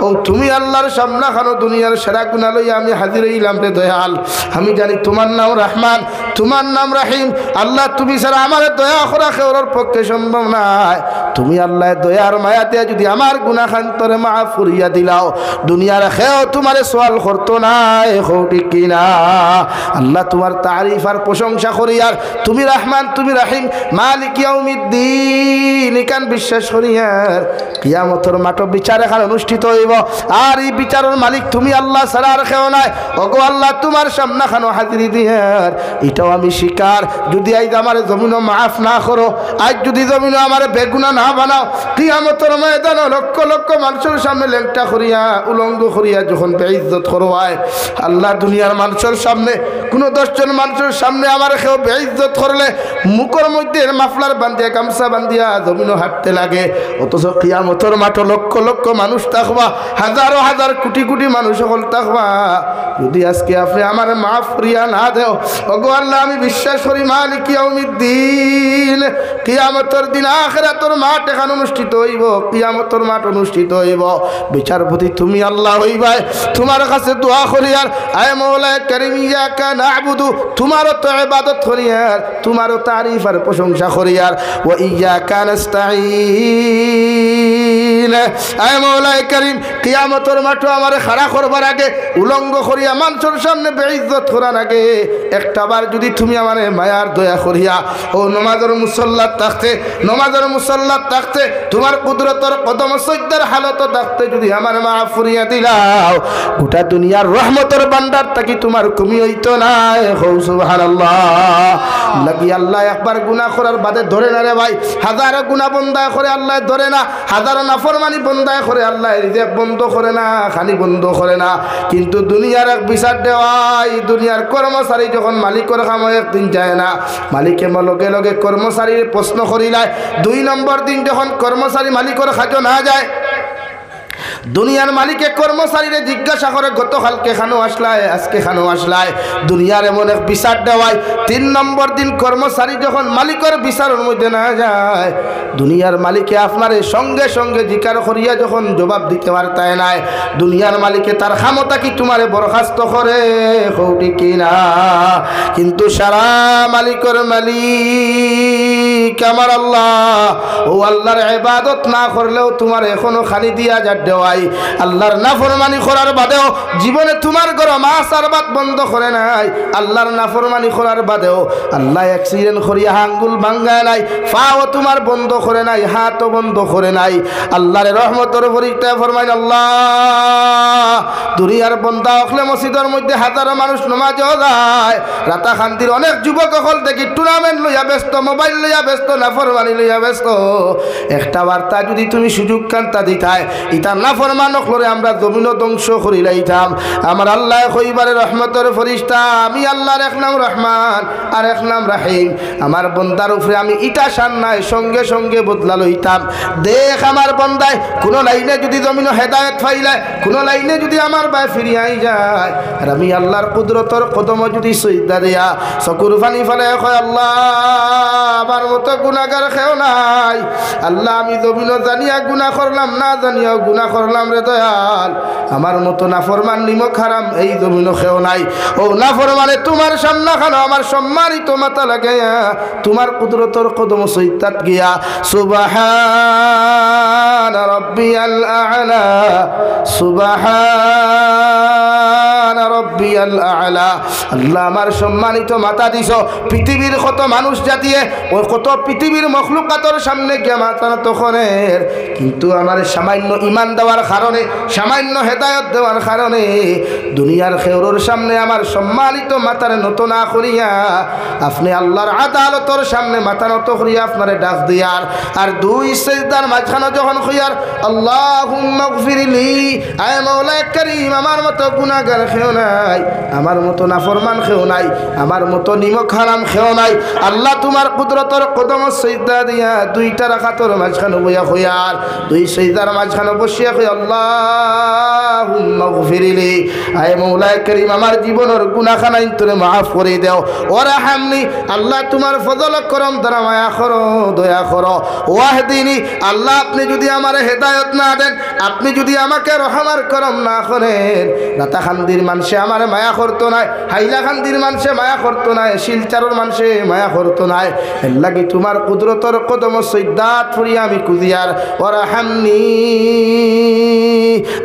[SPEAKER 1] ও তুমি আল্লাহর সামনা খানো দুনিয়ার সেরা গুণা লইয়া আমি হাজির হইলাম রে দয়াল। আমি জানি তোমার নাম রহমান, তোমার নাম রাহিম। আল্লাহ তুমি ছাড়া আমার দয়া করা কেউর পক্ষে সম্ভব নাই। তুমি আল্লাহ দয়ার মায়াতে যদি আমার গুনাহ খান্তরে মাফ করিয়া দিলাও, দুনিয়ার খেও তোমারে সওয়াল করতো নাই, ঠিক কিনা? আল্লাহ তোমার তারিফ আর প্রশংসা করিয়ার তুমি রহমান, তুমি রাহিম, মালিক ইয়াউমিদ্দিন ইকান বিশ্বাস করিয়ার কিয়ামতের মাঠ বিচার এখানে অনুষ্ঠিত হইব। আর এই বিচারের মালিক তুমি আল্লাহ ছাড়া আর কেউ নাই। ওগো আল্লাহ তোমার সামনে খানো হাজিরি দিয়ার এটাও আমি স্বীকার। যদি আজ আমার জমিনও মাফ না করো, আজ যদি জমিনও আমার বেগুনা না বানাও, কিয়ামতের ময়দানে লক্ষ লক্ষ মানুষের সামনে লেংটা করিয়া উলঙ্গ করিয়া যখন বেইজ্জত করবায়, আল্লাহ দুনিয়ার মানুষের সামনে কোনো 10 জন মানুষের সামনে আমার কেউ বেইজ্জত করলে মুখের মধ্যে মাফলার বান্ধিয়া গামছা বান্ধিয়া জমিনও হাঁটতে লাগে। অথচ কিয়ামতের মাঠে লক্ষ লক্ষ মানুষ থাকবা, হাজারো হাজার কোটি কোটি মানুষ সকল থাকবা। যদি আজকে আপনি আমার মাফ করিয়া না দেও, ওগো আল্লাহ আমি বিশ্বাস করি মালিক ইয়াউমিদ্দিন কিয়ামতের দিন আখিরাতের মাঠ এখানে অনুষ্ঠিত হইব, কিয়ামতের মাঠ অনুষ্ঠিত হইব। বিচারপতি তুমি আল্লাহ হইবাই। তোমার কাছে দোয়া করি আর আয় মওলা কারীম ইয়াকা না'বুদু, তোমারও তো ইবাদত করি আর তোমারও তারিফ আর প্রশংসা করি আর ওয়া ইয়াকা নাস্তাঈন। আয় মওলা কারীম কিয়ামতের মাঠে আমারে খাড়া করবার আগে, উলঙ্গ করিয়া মানুষের সামনে বেইজ্জত করার আগে একটাবার যদি তুমি আমারে মায়ার দয়া করিয়া ও নমাজের মুসল্লাত থাকতে, নমাজের মুসল্লাত থাকতে তোমার কুদরতের কদম সজ্জার হালত থাকতে যদি আমার মাফ করিয়া দিলাও, গোটা দুনিয়ার রহমতের ভান্ডার থাকি তোমার কমি হইতো না। সুবহানাল্লাহ। লাগি আল্লাহ একবার গুনাহ করার বাদে ধরে না রে ভাই, হাজারো গুনাহ বন্দায় করে আল্লাহ ধরে না, হাজারো নাফরমানি বন্দায় করে আল্লাহ রিজেক বন্ধ করে না, খালি বন্ধ করে না। কিন্তু দুনিয়ার এক বিচার দেওয়াই, দুনিয়ার কর্মচারী যখন মালিকের কাম একদিন যায় না, মালিকে লগে লগে কর্মচারীর প্রশ্ন করিলায়। 2 নম্বর দিন যখন কর্মচারী মালিকের খাজো না যায়, দুনিয়ার মালিকে কর্মচারীরে জিজ্ঞাসা করে গতকালকে খানো আসলায়, আজকে খানো আসলায়, দুনিয়ার এমন এক বিচার দেওয়ায়। 3 নম্বর দিন কর্মচারী যখন মালিকের বিচারের মধ্যে না যায়, দুনিয়ার মালিকে আপনারে সঙ্গে সঙ্গে জিজ্ঞাসা করিয়া যখন জবাব দিতে পারতায় নাই, দুনিয়ার মালিকে তার ক্ষমতা কি তোমারে বরখাস্ত করে, ঠিক কিনা? কিন্তু সারা মালিকের মালিক আমার আল্লাহ, ও আল্লাহর ইবাদত না করলেও তোমার এখনো খালি দিয়া যা দেওয়াই, আল্লাহর নাফরমানি করার বাদেও জীবনে তোমার ঘর মাছ আর ভাত বন্ধ করে নাই, আল্লাহর নাফরমানি করার বাদেও আল্লাহ অ্যাক্সিডেন্ট করিয়া আঙ্গুল ভাঙ্গায় নাই, পাও তোমার বন্ধ করে নাই, হাতও বন্ধ করে নাই। আল্লাহর রহমতের পরীক্ষা ফরমাইন আল্লাহ দুনিয়ার বন্দা হলে মসজিদের মধ্যে হাজারো মানুষ নামাজও যায়, রাতা খান্তির অনেক যুবক হল দেখি টুর্নামেন্ট লইয়া ব্যস্ত, মোবাইল লইয়া ব্যস্ত, নাফরমানি লইয়া ব্যস্ত। একটা বার্তা যদি তুমি সুযোগ কান্তা দিতায়, ইতা নাফর নাফরমান হলরে আমরা জমিন ধ্বংস করি লাইতাম। আমার আল্লাহ কইবারে রহমতের ফরিস্তা, আমি আল্লাহর এক নাম রহমান আর এক নাম রাহিম। আমার বন্দার উপরে আমি ইটা শান নাই, সঙ্গে সঙ্গে বদলা লইতাম। দেখ আমার বন্দায় কোনো লাইনে যদি জমিন হেদায়েত ফাইলায়, কোনো লাইনে যদি আমার বাই ফিরিয়াই যায়, আর আমি আল্লাহর কুদরতর কদম যদি সইদা দেয়া চকুর পানি ফেলে কয় আল্লাহ আমার মতো গুনাহগার কেউ নাই। আল্লাহ আমি জমিন জানিয়া গুনাহ করলাম, না জানিয়াও গুনাহ করলাম রে দয়াল। আমার মতো নাফরমান নিমক হারাম এই জমিন কেউ নাই। ও নাফরমানে তোমার সামনা খানো আমার সম্মানিত মাথা লাগাইয়া তোমার কুদরতর কদম সইতাত গিয়া সুবহান রাব্বিয়াল আ'লা, সুবহান রাব্বিয়াল আ'লা। আল্লাহ আমার সম্মানিত মাথা দিছ, পৃথিবীর কত মানুষ জাতিয়ে ওই কত পৃথিবীর মখলুকাতর সামনে গিয়া মাথা নত করেন, কিন্তু আমার সামান্য ইমান দেওয়ার কারণে, সামান্য হেদায়ত দেওয়ার কারণে দুনিয়ার খেউরোর সামনে আমার সম্মানিত মাথার নত না করিয়া আপনি আল্লাহর আদালতর সামনে মাথা নত করিয়া আপনারে ডাক দিয়ার আর দুই সিজদার মাঝখানে যখন কইয়ার আল্লাহুম্মা গফিরলি, আয় মাওলা কারীম আমার মতো গুনাহগার কেউ নাই, আমার মতো নাফরমান কেউ নাই, আমার মতো নিমক হারাম কেউ নাই। আল্লাহ তোমার কুদরতর কদম সিজদা দিয়া দুইটা রাকাতের মাঝখানে বইয়া কইয়ার দুই সিজদার মাঝখানে বসিয়া কই আল্লাহুম্মা গফিরলি, আয় মাওলা কারীম আমার জীবনের গুনাহখানা তুমি মাফ করে দাও। ওয়ারহামনি, আল্লাহ তোমার ফজল করম দ্বারা মায়া করো, দয়া করো। ওয়াহদিনি, আল্লাহ আপনি যদি আমার হেদায়েত না দেন, আপনি যদি আমাকে রহমার করম না করেন, রাতাখান্দির মানুষে আমার মায়া করতো নাই, হাইলাখান্দির মানুষে মায়া করতো নাই, শিলচারের মানুষে মায়া করতো নাই। এর লাগি তোমার কুদরতর কদম সৈদাত ফুরিয়া আমি কুদিয়ার ওয়ারহামনি,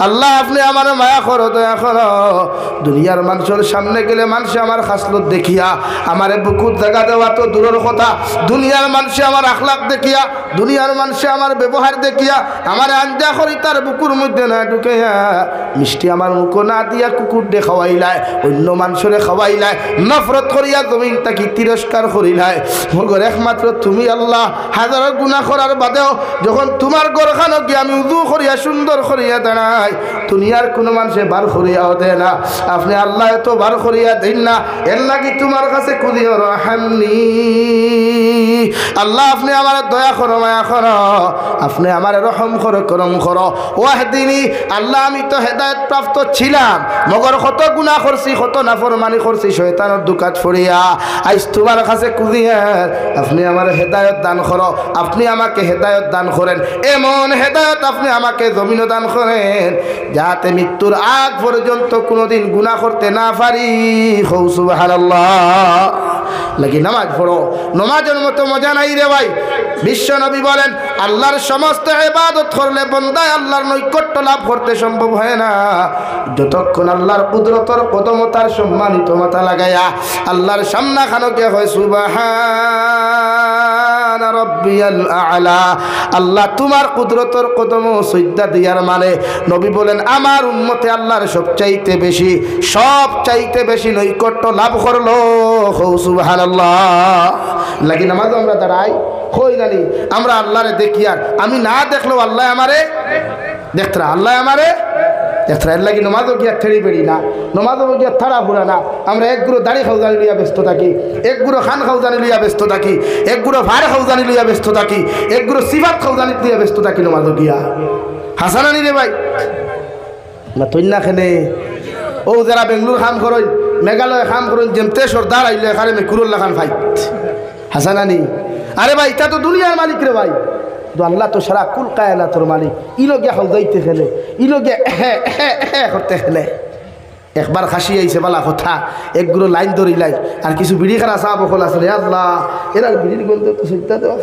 [SPEAKER 1] আল্লাহ আপনি আমার মায়া করো, দয়া করো। দুনিয়ার মানুষের সামনে গেলে মানুষে আমার খাসলত দেখিয়া আমারে বুকুর জায়গা দেওয়া তো দূরের কথা, দুনিয়ার মানুষে আমার আখলাক দেখিয়া, দুনিয়ার মানুষে আমার ব্যবহার দেখিয়া আমার আঞ্জা করি তার বুকুর মধ্যে না ঢুকাইয়া মিষ্টি আমার মুখ না দিয়া কুকুর দে খাওয়াইলায়, অন্য মানুষরে খাওয়াইলায়, নফরত করিয়া জমিন তাকি তিরস্কার করিলায়। মগর একমাত্র তুমি আল্লাহ। হাজার গুনাহ করার বাদেও যখন তোমার গরখানো গিয়ে আমি উজু করিয়া সুন্দর করিয়া দাঁড়াই, দুনিয়ার কোনো মানুষে বার করিয়াও দেয় না, আপনি আল্লাহ তো বার করিয়া দেন না। এর লাগি তোমার কাছে কুদিও রহমনি, আল্লাহ আপনি আমার দয়া করো, মায়া করো, আপনি আমার রহম করো, করম করো। ওয়াহদিনি, আল্লাহ আমি তো হেদায়েত প্রাপ্ত ছিলাম, মগর কত গুনাহ করছি, কত নাফরমানি করছি, শয়তানের দুকাত ফরিয়া আইস তোমার কাছে কুদিয়ার আপনি আমার হেদায়েত দান করো, আপনি আমাকে হেদায়েত দান করেন, এমন হেদায়েত আপনি আমাকে জমিন দান করেন যাতে মৃত্যুর আগ পর্যন্ত কোনোদিন গুনাহ করতে না পারি। হৌ সুবহানাল্লাহ। লাগি নামাজ পড়ো, নামাজের মতো মজা নাই রে ভাই। বিশ্ব নবী বলেন আল্লাহর সমস্ত ইবাদত করলে বান্দায় আল্লাহর নৈকট্য লাভ করতে সম্ভব হয় না যতক্ষণ আল্লাহর কুদরতর কদম তার সম্মানিত মাথা লাগায়া আল্লাহর সামনা খানকে হয় সুবহান রাব্বিয়াল আ'লা। আল্লাহ তোমার কুদরতর কদম সিজদা দিয়ার মানে নবী বলেন আমার উম্মতে আল্লাহর সবচাইতে বেশি নৈকট্য লাভ করলো। সুবহানাল্লাহ। লাগি নামাজ আমরা দাঁড়াই কই জানি আমরা আল্লাহরে দেখি, আর আমি না দেখলেও আল্লাহ আমারে দেখতরা, আল্লাহ আমারে দেখতরা। এর লাগি নমাজও গিয়া ঠেড়ি বেড়ি না, নমাজও গিয়া থাড়া ফুরা না। আমরা একগুলো দাড়ি খাউজানি লইয়া ব্যস্ত থাকি, একগুলো খান খাউজানি লইয়া ব্যস্ত থাকি, একগুলো ভাড় খাউজানি লইয়া ব্যস্ত থাকি, একগুলো সিফাত খাউজানি লইয়া ব্যস্ত থাকি নমাজও গিয়া। হাসানানি রে ভাই না তৈন না খেনে ও যারা বেঙ্গলোর খাম করই, মেঘালয় খাম করুন, যেমতে সর্দার আইলে এখানে মেকুরুল্লাহ খান ফাইট। হাসানানি আরে ভাই তা তো দুনিয়ার মালিক রে ভাই, তো আল্লাহ তো সারা কুল কায়না তোর মালিক। ইলো গিয়া খাউজাইতে খেলে, ইলো গিয়া করতে খেলে। একবার খাসি আইছে বালা কথা, একগুলো লাইন ধরিলাই আর কিছু বিড়ি খারা চা বকল আসলে আল্লাহ এরা বিড়ির গন্ধ তো সইতা দেওয়া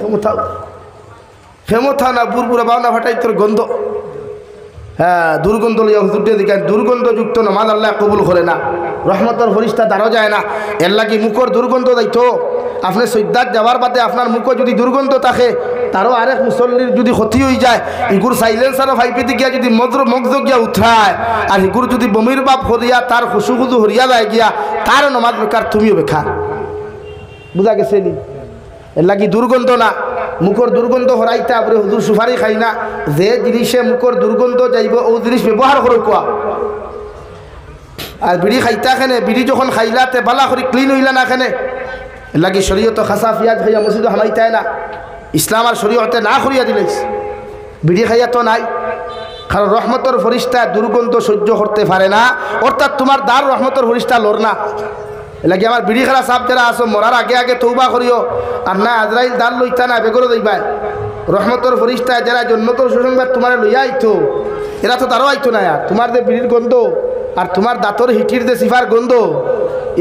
[SPEAKER 1] ক্ষমতা না বুড়বুড়া বাউনা ফাটাই তোর গন্ধ। হ্যাঁ দুর্গন্ধ লইয়া হুজুরটে দিকেন, দুর্গন্ধযুক্ত নামাজ আল্লাহ কবুল করে না, রহমতের ফরিস্তা দাঁড়ো যায় না। এর লাগি মুখর দুর্গন্ধ দায়িত্ব। আপনি সৈদাত যাওয়ার বাদে আপনার মুখে যদি দুর্গন্ধ থাকে, তারও আরেক মুসল্লির যদি ক্ষতি হয়ে যায়, ইগুর সাইলেন্সারও ফাইপেতে গিয়া যদি মগজ গিয়া উঠায়, আর ইগুর যদি বমির বাপ হরিয়া তার খুশু খুজু হরিয়া যায় গিয়া, তার নমাজ বেকার তুমিও বেকার। বুঝা গেছে নি? এর লাগি দুর্গন্ধ না, মুখর দুর্গন্ধ হরাইতা বলে হুজুর সুপারি খাই না, যে জিনিসে মুখর দুর্গন্ধ যাইব ও জিনিস ব্যবহার করো কোয়া। আর বিড়ি খাইতা খেনে, বিড়ি যখন খাইলাতে বালা করে ক্লিন হইলা না খেনে লাগি শরীয়ত খাসা পিয়াজ খাইয়া মসজিদ হামাইতায় না, ইসলাম আর শরীয়তে না করিয়া দিলেছ। বিড়ি খাইয়া তো নাই, কারণ রহমতর ফরিস্তা দুর্গন্ধ সহ্য করতে পারে না, অর্থাৎ তোমার দ্বার রহমতর ফরিস্তা লর না। এলাকি আমার বিড়ি খেলা সাপ যারা আসো মরার আগে আগে তৌবা করিও, আর না আজরাইল দাল লইতা না বেগরো দইবাই। রহমতর ফরিস্তা যারা জন্নতর সুসংবাদ তোমার লইয়া আইতো, এরা তো তারও আইতো না। আর তোমার যে বিড়ির গন্ধ আর তোমার দাঁতর হিটির যে সিফার গন্ধ,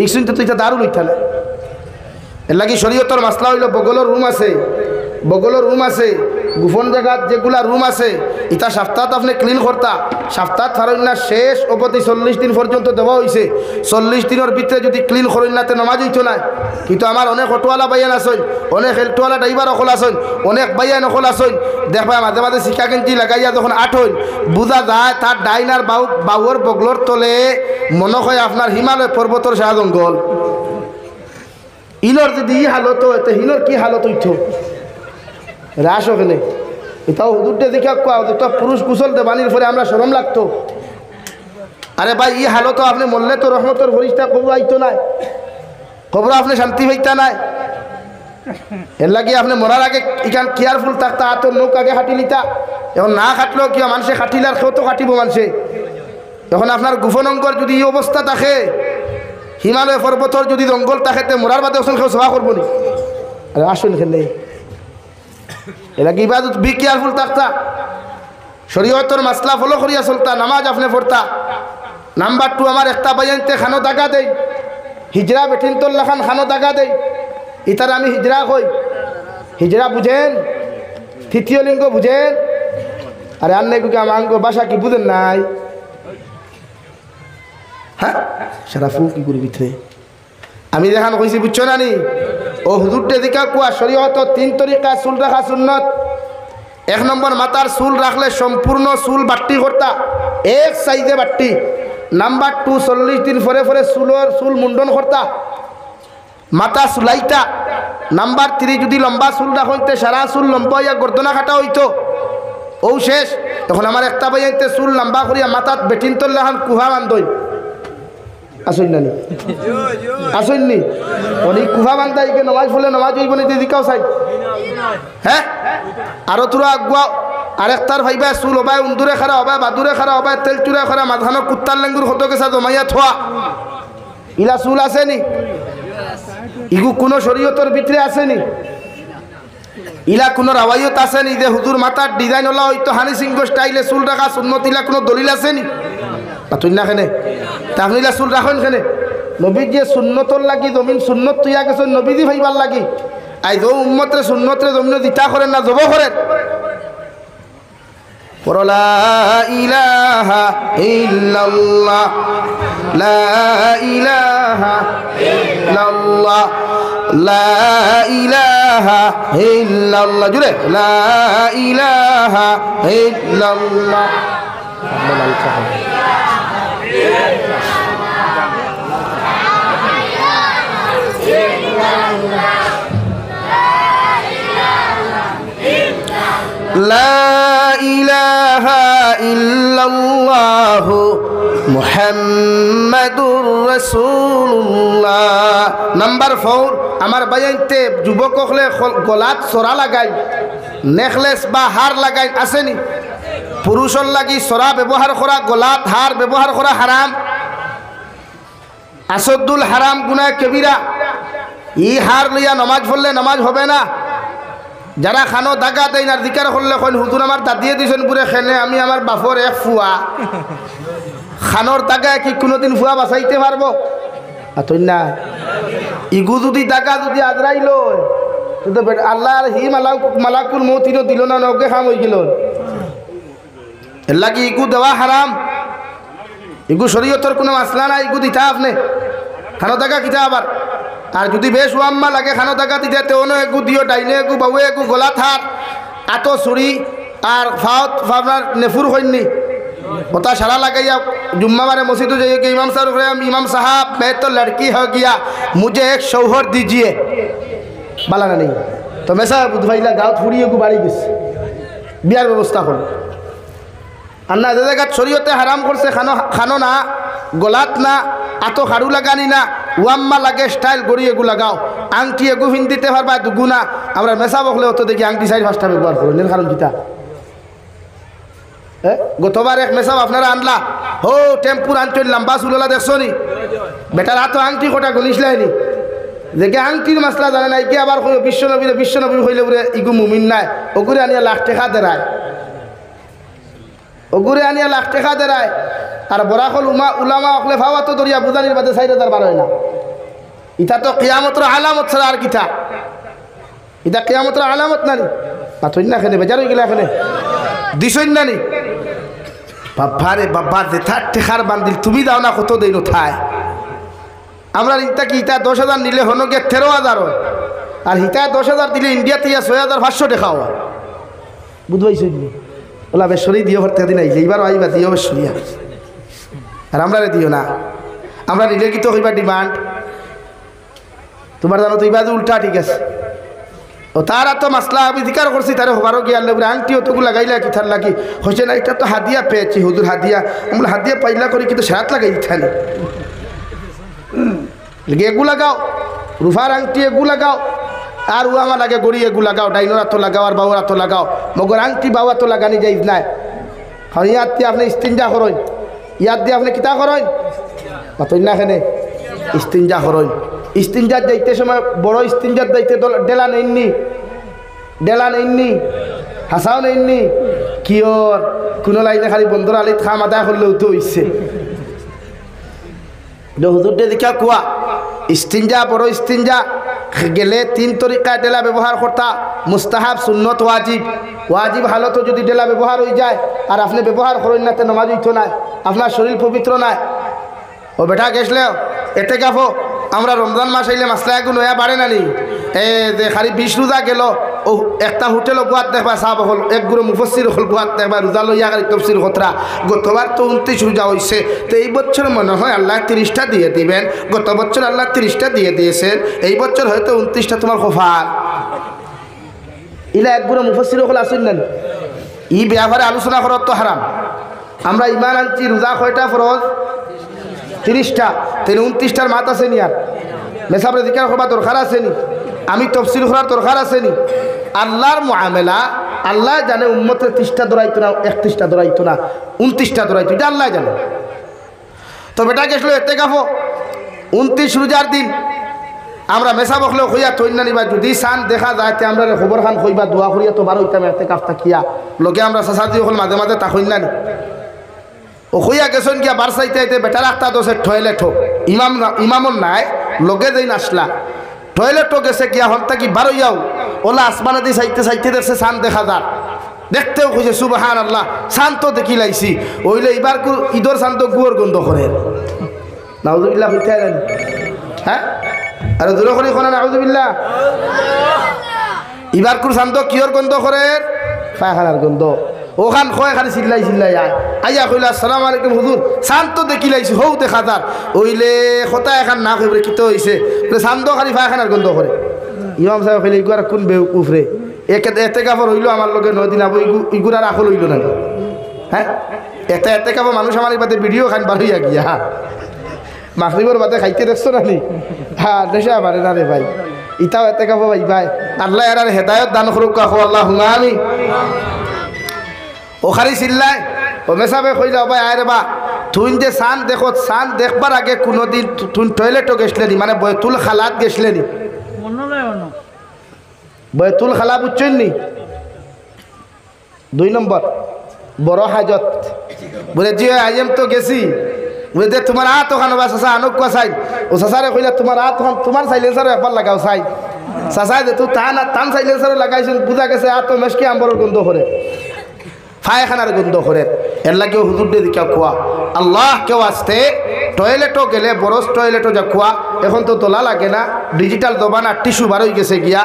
[SPEAKER 1] এই শুনতে তো এটা দারু লইতা না। এর লাগি শরীয়তর মাসলা হইল বগলের রুম আছে, বগলের রুম আছে, গোপন জায়গাত যেগুলা রুম আছে ইটা সপ্তাহত আপনি ক্লিন করতা। সপ্তাহ ফারণ না শেষ অবধি 40 দিন পর্যন্ত দেওয়া হয়েছে। 40 দিনের ভিতরে যদি ক্লিন করেন না নামাজ হইতো না। কিন্তু আমার অনেক অটোওয়ালা বাইয়ান আসেন, অনেক হেলটোওয়ালা ড্রাইভার অকল আসেন, অনেক বাইয়ান অকল আসেন, দেখবা মাঝে মাঝে শিকা কেঞ্চি লাগাইয়া যখন আঠইন বুঝা যায় তার ডাইনার বাউর বগলর তলে মনে হয় আপনার হিমালয় পর্বতর শাহ জঙ্গল। ইনর যদি ই হালত এতে হিনর কি হালত হইত রাস ওখানে। এটাও হুজুরটা দেখা কোয়া তো পুরুষ কুশল দেবানির পরে আমরা শরম লাগতো। আরে ভাই ই হালত আপনি মরলে তো রহমতর ফরিস্তা কবর আইতো নাই, কবর আপনি শান্তি পাইতা নাই। এর লাগে আপনি মরার আগে ইখান কেয়ারফুল থাকতা, হাতের নৌক আগে খাটি লিতা। এখন না খাটলেও কিয়া মানুষে খাটিলে আর কেউ তো খাটিব মানুষে। এখন আপনার গোপন অঙ্গর যদি এই অবস্থা থাকে, হিমালয় পর্বতর যদি জঙ্গল থাকে, মরার বাদে ওসন কেউ সেবা করবো নি? আরে আসুন খেলে এরা কি ইবাদত বি কেয়ারফুল থাকতা, শরীয়তর মাসলা ফলো করিয়া চলতা, নামাজ আপনি পড়তা। নাম্বার 2 আমার একটা বাইনতে খানো দাগা দেই, হিজরা বেঠিন তোল্লা খান খানো দাগা দেই, ইতার আমি হিজরা কই। হিজরা বুঝেন? তৃতীয় লিঙ্গ বুঝেন? আরে আর নাই আমাঙ্গ বাসা কি বুঝেন নাই? হ্যাঁ সারাফু কি করি ভিতরে আমি দেখান কইছি বুঝছো না নি? ও হুজুরটে দিকা কুয়া শরীয়ত 3 তরিকা চুল রাখা সুন্নত। 1 নম্বর মাথার চুল রাখলে সম্পূর্ণ চুল বাট্টি করতা, এক সাইজে বাট্টি। নাম্বার 2 40 দিন পরে পরে চুল মুন্ডন করতা, মাথা চুলাইতা। নাম্বার 3 যদি লম্বা চুল রাখতে সারা চুল লম্বা হইয়া গর্দনা কাটা হইতো, ও শেষ। তখন আমার একটা বাইতে চুল লম্বা করিয়া মাথাত বেটিন তল্লা খান কুহা বান্ধই। আসুন না নি আসুন নি অনেক কুফা বান্ধাই নমাজ ফুলে নমাজ হইব নি দিকাও চাই। হ্যাঁ আরো তোরা আগুয়াও আরেকটার ভাইবা চুল হবাই উন্দুরে খারা হবাই বাদুরে খারা হবাই তেল চুরে খারা মাঝখানো কুত্তার লেঙ্গুর হতো গেছা জমাইয়া থোয়া, ইলা চুল আছে নি? ইগু কোনো শরীয়তর ভিতরে আছে নি? ইলা কোনো রাওয়ায়ত আছে নি যে হুজুর মাথার ডিজাইন হলা হয়তো হানি সিংহ স্টাইলে চুল রাখা সুন্নত, ইলা কোনো দলিল আছে নি? তুই না খেনে তাহলে চুল রাখেন খেনে নবী যে সুন্নতর লাগি জমিন সুন্নত তুইয়া গেছ নবীজি ভাইবার লাগি। আই যো উম্মতরে সুন্নতরে জমিন দিতা করেন না জব করেন। লা ইলাহা ইল্লাল্লাহ লা ইলাহা ইল্লাল্লাহ লা ইলাহা ইল্লাল্লাহ জুড়ে লা ইলাহা ইল্লাল্লাহ। লা ইলাহা ইল্লাল্লাহু মুহাম্মাদুর রাসূলুল্লাহ। নাম্বার 4 আমার বাইতে যুবক হলে গলাত সরা লাগাই, নেকলেস বা হার লাগাই আসেনি? পুরুষর লাগি সরা ব্যবহার করা, গলাত হার ব্যবহার করা হারাম, আসদ্দুল হারাম গুনাহ কবিরা। ই হার লইয়া নামাজ পড়লে নামাজ হবে না। যারা খানো দাগা দেয় না দিকার করলে কইন হুজুর আমার দাদিয়ে দিছেন পুরে খেলে আমি আমার বাপর এক ফুয়া। খানোর দাগায় কি কোনোদিন ফুয়া বাঁচাইতে পারবো? আতই না ইগু যদি দাগা যদি আজরাইল তো আল্লাহ আর হি মালাকুল মৌতিনও দিল না, নৌকে খাম হয়ে গেল। এর লাগি ইগু দেওয়া হারাম, ইগু শরীয়তর কোনো মাসলা নাই, ইগু দিতা আপনি খানো দাগা কিতা আবার। আর যদি বেশ ওয়াম্মা লাগে খানো দাগা দিতে তেমন এগু দিও, ডাইনে এগু বাবু এগু গলা থাক আতো ছুরি আর ফাওত আপনার নেফুর হইনি ওটা সারা লাগাইয়া जुम्मावारे मस्जिद जाइए कि इमाम साहब मैं तो लड़की हो गया, मुझे एक शौहर दीजिए। बाला ना नहीं তো মেসা বুধবাইলা গাঁত ফুরিয়ে গু বাড়ি গেছে বিয়ার ব্যবস্থা করো আর না যে জায়গা শরীয়তে হারাম করছে খানো না গলাত না আতো হাড়ু লাগানি না ওয়াম্মা লাগে স্টাইল গড়ি এগু লাগাও আংটি এগু হিন্দিতে পারবা দুগুনা আমরা মেসা বকলে অত দেখি আংটি 4-5টা ব্যবহার করলেন কারণ কিতা গতবার এক মেসাব আপনারা আনলা হো টেম্পুর আনচল লম্বা চুললা দেখছো নি বেটার হাতো আংটি কটা গলিসলাইনি দেখে আংটির মাসলা জানে নাই কি আবার কই বিশ্বনবী হইলে বলে ইগু মুমিন নাই ওগুরে আনিয়া লাখ টাকা দেরায় ওগুরে আনিয়া লাখ টাকা দেরায় আর বরাকল উলামা অকলে ভাবা তো দরিয়া বুঝানির বাদে 4,000 হয় না ইটা তো কিয়ামতের আলামত ছাড়া আর কিতা ইটা কিয়ামতের আলামত নানি পাথর না খেলে বেজার হয়ে গেলে এখানে দিছই নানি বাবা রে বাবা যেথা টেকার বান্দিল তুমি দাও না কত দিন উঠায় আমরা ইটা কি ইটা 10,000 নিলে হনো গিয়ে 13,000 হয় আর হিতা 10,000 দিলে ইন্ডিয়াতে 6,500 টাকা হয় বুঝবাইছ ওলা বেসরি দিও ভর্তি দিন আইলে এইবার আইবা দিও বেসরিয়া আর আমরা দিও না আমরা নিলে কি তো হইবা ডিমান্ড তোমার জানো তো এইবার উল্টা ঠিক আছে ও তারা তো মাসলা আমি ধিকার করছি তারা হবারও গিয়ে আল্লাহ আংটিও তোকে লাগাইলা কি থার লাগি হচ্ছে না এটা তো হাদিয়া পেয়েছি হুজুর হাদিয়া আমরা হাদিয়া পাইলা করি কিন্তু সারাত লাগাই থানি এগু লাগাও রুফার আংটি এগু লাগাও আর ও আমার লাগে গড়ি এগু লাগাও ডাইনোর তো লাগাও আর বাউরা তো লাগাও মগর আংটি বাবা তো লাগানি যাই নাই ইয়াদ দিয়ে আপনি ইস্তিনজা করেন ইয়াদ দিয়ে আপনি কিতা করেন পাতই না এখানে ইস্তিনজা করেন ইস্তিনজার যাইতে সময় বড় ইস্তিনজার যাইতে ডেলা নেননি হাসাও নেননি কিয়র কোনো লাইনে খালি বন্ধুর আলি খাম আদায় করলেও তো হইছে হুজুরটা দেখা কুয়া ইস্তিনজা বড় ইস্তিনজা গেলে 3 তরিকায় ডেলা ব্যবহার করতা মুস্তাহাব সুন্নত ওয়াজিব হালতো যদি ডেলা ব্যবহার হয়ে যায় আর আপনি ব্যবহার করেন না তো নামাজ হইতো না আপনার শরীর পবিত্র নাই ও বেটা গেছলেও এতে গাফো আমরা রমজান মাস আইলে মাসলা একটু নয়া বাড়ে না নি যে খালি 20 রোজা গেল ও একটা হোটেলও গুয়াত দেখবা সাহাব হল এক গুরু মুফসির হল গুয়াত দেখবা রোজা লইয়া খালি তফসির খতরা গতবার তো 29 রোজা হয়েছে তো এই বছর মনে হয় আল্লাহ 30টা দিয়ে দিবেন গত বছর আল্লাহ 30টা দিয়ে দিয়েছেন এই বছর হয়তো 29টা তোমার খোফার ইলা এক গুরু মুফসির হল আসেন না ই ব্যাপারে আলোচনা করার তো হারাম আমরা ইমান আনছি রোজা কয়টা ফরজ 30টা 29টার মাত আছে নি আর মেসাবরে জিকার করবার দরকার আছে নি আমি তফসিল করার দরকার আছে নি আল্লাহর মুআমেলা আল্লাহ জানে উম্মতের 30টা দরাইতো না 31টা দরাইতো না 29টা দরাইতো এটা আল্লাহ জানে তো বেটা গেছিল এতে গাফো 29 রোজার দিন আমরা মেসা বকলেও কইয়া থইন না নিবা যদি সান দেখা যায় তে আমরা খবর খান কইবা দোয়া করিয়া তো বারো হইতাম এতে কাফ থাকিয়া লোকে আমরা সাসাদি হল মাঝে মাঝে তা কইন না ও কইয়া গেছেন গিয়া বার চাইতে আইতে বেটার একটা দোষে টয়লেট হোক ইমামন নাই লোকে যেই আসলা টয়লেটও গেছে গিয়া হন থাকি বারোইয়াও ওলা আসমানে দিয়ে চাইতে দেখছে সান দেখা যার দেখতেও খুঁজে সুবহানাল্লাহ সান তো দেখি লাইছি ওইলে এবার ঈদর সান তো গুয়োর গন্ধ করে নাউজুবিল্লাহ হইতে হ্যাঁ আরে দূরে করি কোনা নাউজুবিল্লাহ এবার কুর সান তো কিয়র গন্ধ করে পায়খানার গন্ধ ওখান কয় খালি চিল্লাই আইয়া কইলা আসসালামু আলাইকুম হুজুর শান্ত দেখি লাইছি হৌ দেখা যার ওইলে কথা এখন না কইবরে কিতো হইছে শান্ত খালি পায়খানার গন্ধ করে ইমাম সাহেব কইলে ইগুয়ার কোন বেউকুফ রে এতে কাপড় হইলো আমার লগে 9 দিন আবো ইগুরার আখল হইলো না হ্যাঁ এতে কাপড় মানুষ আমার বাদে ভিডিও খান বার হইয়া গিয়া মাগরিবের বাদে খাইতে দেখছো না নি হ্যাঁ দেশে পারে না রে ভাই ইটাও এতে কাপড় ভাই আল্লাহ এর হেদায়েত দান করুক আল্লাহুম্মা আমিন ও খালি চিল্লায় ও মেসাবে কইলা ভাই আরে বা তুই যে সান দেখো সান দেখবার আগে কোনোদিন তুই টয়লেটও গেছলেনি মানে বয়তুল খালাত গেছলেনি বয়তুল খালা বুঝছেন নি 2 নম্বর বড় হাজত বলে জি আইএম তো গেছি বলে যে তোমার হাত ওখানে বা চাষা আনুক চাই ও চাষারে কইলা তোমার হাত ওখান তোমার সাইলেন্সারও একবার লাগাও চাই চাষাই যে তুই টান সাইলেন্সারও লাগাইছিল বুঝা গেছে হাত মেশকি আম্বরের গন্ধ করে পায়খানার গন্ধ করে এর লাগেও হুজুর দিকে খোয়া আল্লাহ কেউ আসতে টয়লেটও গেলে বরস টয়লেটও যা খোয়া এখন তো তোলা লাগে না ডিজিটাল দোবানা টিস্যু বার হয়ে গেছে গিয়া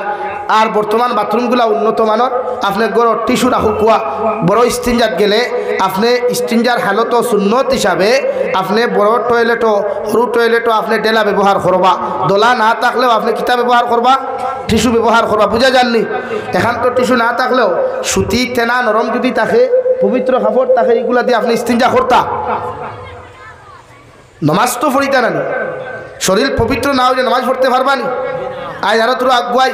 [SPEAKER 1] আর বর্তমান বাথরুমগুলা উন্নত মানের আপনি গড় টিস্যু রাখু কুয়া বড় স্টিঞ্জার গেলে আপনি স্টিঞ্জার হালত সুন্নত হিসাবে আপনি বড় টয়লেটও সরু টয়লেটও আপনি ডেলা ব্যবহার করবা দোলা না থাকলেও আপনি কিতা ব্যবহার করবা টিস্যু ব্যবহার করবা, বুঝা জাননি? এখান তো টিস্যু না থাকলেও সুতি তেনা নরম যদি থাকে, পবিত্র কাপড় থাকে, এগুলা দিয়ে আপনি ইস্তিনজা করতা। নমাজ তো পড়িতা না, শরীর পবিত্র না হইলে নামাজ পড়তে পারবানি? আজ আরো তোর আগুয়াই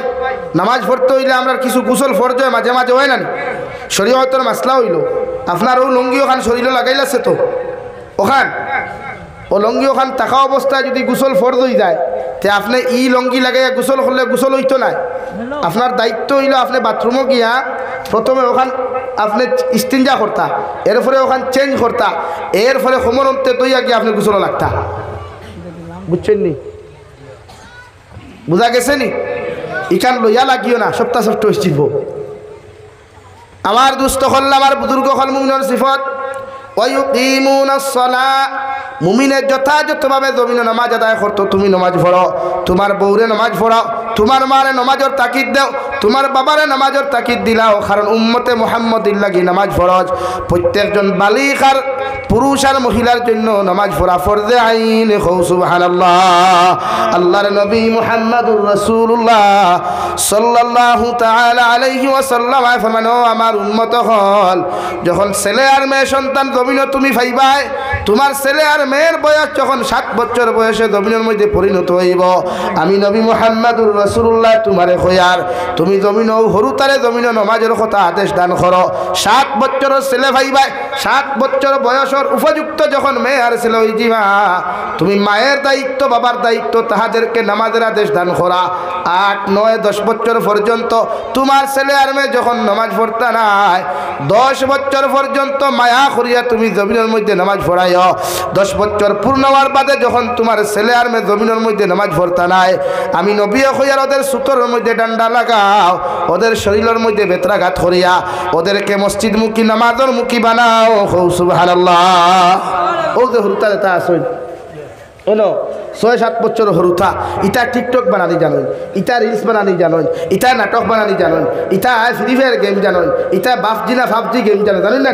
[SPEAKER 1] নামাজ পড়তে হইলে আমরা কিছু কুশল ফরজ হয়, মাঝে মাঝে হয় না, শরীয়তের মাসলা হইল আপনার ও লঙ্গি ওখান শরীরে লাগাইলাছে তো ওখান ও লঙ্গি ওখান থাকা অবস্থায় যদি গোসল ফরজ হয়ে যায়, তে আপনি ই লঙ্গি লাগাইয়া গোসল করলে গোসল হইতো না। আপনার দায়িত্ব হইল আপনি বাথরুমও গিয়া প্রথমে ওখান আপনি ইস্তিনজা করতা, এরপরে ওখান চেঞ্জ করতা, এরপরে সমরন্তে তৈয়া গিয়ে আপনি গোসল লাগতা। বুঝছেন নি? বুঝা গেছে নি? ইখান লইয়া লাগিও না, সপ্তাহ সপ্তাহ শিব। আমার দুস্থ হল, আমার বুজুর্গ হল মুমিনের সিফত ওয়ায়ুকিমুনাস সালাহ, মুমিনের যথাযথভাবে জমিনে নামাজ আদায় করতো। তুমি নামাজ পড়ো, তোমার বউরে নামাজ পড়াও, তোমার মারে নামাজের তাকিদ দাও, তোমার বাবারে নামাজের তাকিদ দিলাও, কারণ উম্মতে মুহাম্মদির লাগি নামাজ ফরজ। প্রত্যেকজন বালিগ আর পুরুষ আর মহিলার জন্য নামাজ পড়া ফরজে আইন। সুবহানাল্লাহ। আল্লাহর নবী মুহাম্মদুর রাসূলুল্লাহ সাল্লাল্লাহু তাআলা আলাইহি ওয়াসাল্লাম ফরমানো, আমার উম্মত হল, যখন ছেলে আর মেয়ে সন্তান জমিনে তুমি পাইবাই, তোমার ছেলে আর মেয়ের বয়স যখন 7 বছর বয়সে জমিনের মধ্যে পরিণত হইব, আমি নবী মুহাম্মদুর রাসূলুল্লাহ তোমারে কইয়ার, তুমি জমিন হরুতারে জমিন নামাজের কথা আদেশ দান করো। 7 বছরের ছেলে ভাইবাই, 7 বছর বয়সের উপযুক্ত যখন মেয়ে আর ছেলে হই যাবা, তুমি মায়ের দায়িত্ব বাবার দায়িত্ব তাহাদেরকে নামাজের আদেশ দান করা। 8, 9, 10 বছর পর্যন্ত তোমার ছেলে আর মেয়ে যখন নামাজ পড়তা নাই, 10 বছর পর্যন্ত মায়া করিয়া তুমি জমিনের মধ্যে নামাজ পড়াইও। 10 বছর পূর্ণ হওয়ার বাদে যখন তোমার ছেলে আর মেয়ে জমিনের মধ্যে নামাজ পড়তা নাই, আমি নবী কইয়ার ওদের সুতোর মধ্যে ডান্ডা লাগাও, ওদের শরীরের মধ্যে বেত্রাঘাত করিয়া ওদেরকে মসজিদ মুখী নামাজের মুখী বানাও। সুবহানাল্লাহ। ও যে হুরুতা যেটা আসুন এনো 6-7 বছর হরুথা, ইটা টিকটক বানানি জানোই, ইটা রিলস বানানি জানোই, ইটা নাটক বানানি জানোই, ইটা ফ্রি ফায়ার গেম জানোই, ইটা বাফজি না ফাফজি গেম জানো, জানেন না?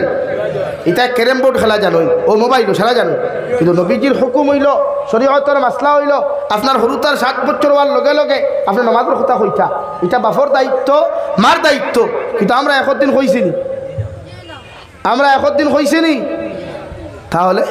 [SPEAKER 1] ইটা ক্যারেম বোর্ড খেলা জানোই, ও মোবাইলও খেলা জানোই। কিন্তু নবীজির হুকুম হইল, শরীয়তের মাসলা হইল, আপনার হরুতার 7 বছর হওয়ার লগে লগে আপনার নমাজের কথা হইতা, এটা বাপর দায়িত্ব, মার দায়িত্ব। কিন্তু আমরা একদিন হইছিনি, আমরা একদিন হইছিনি, তাহলে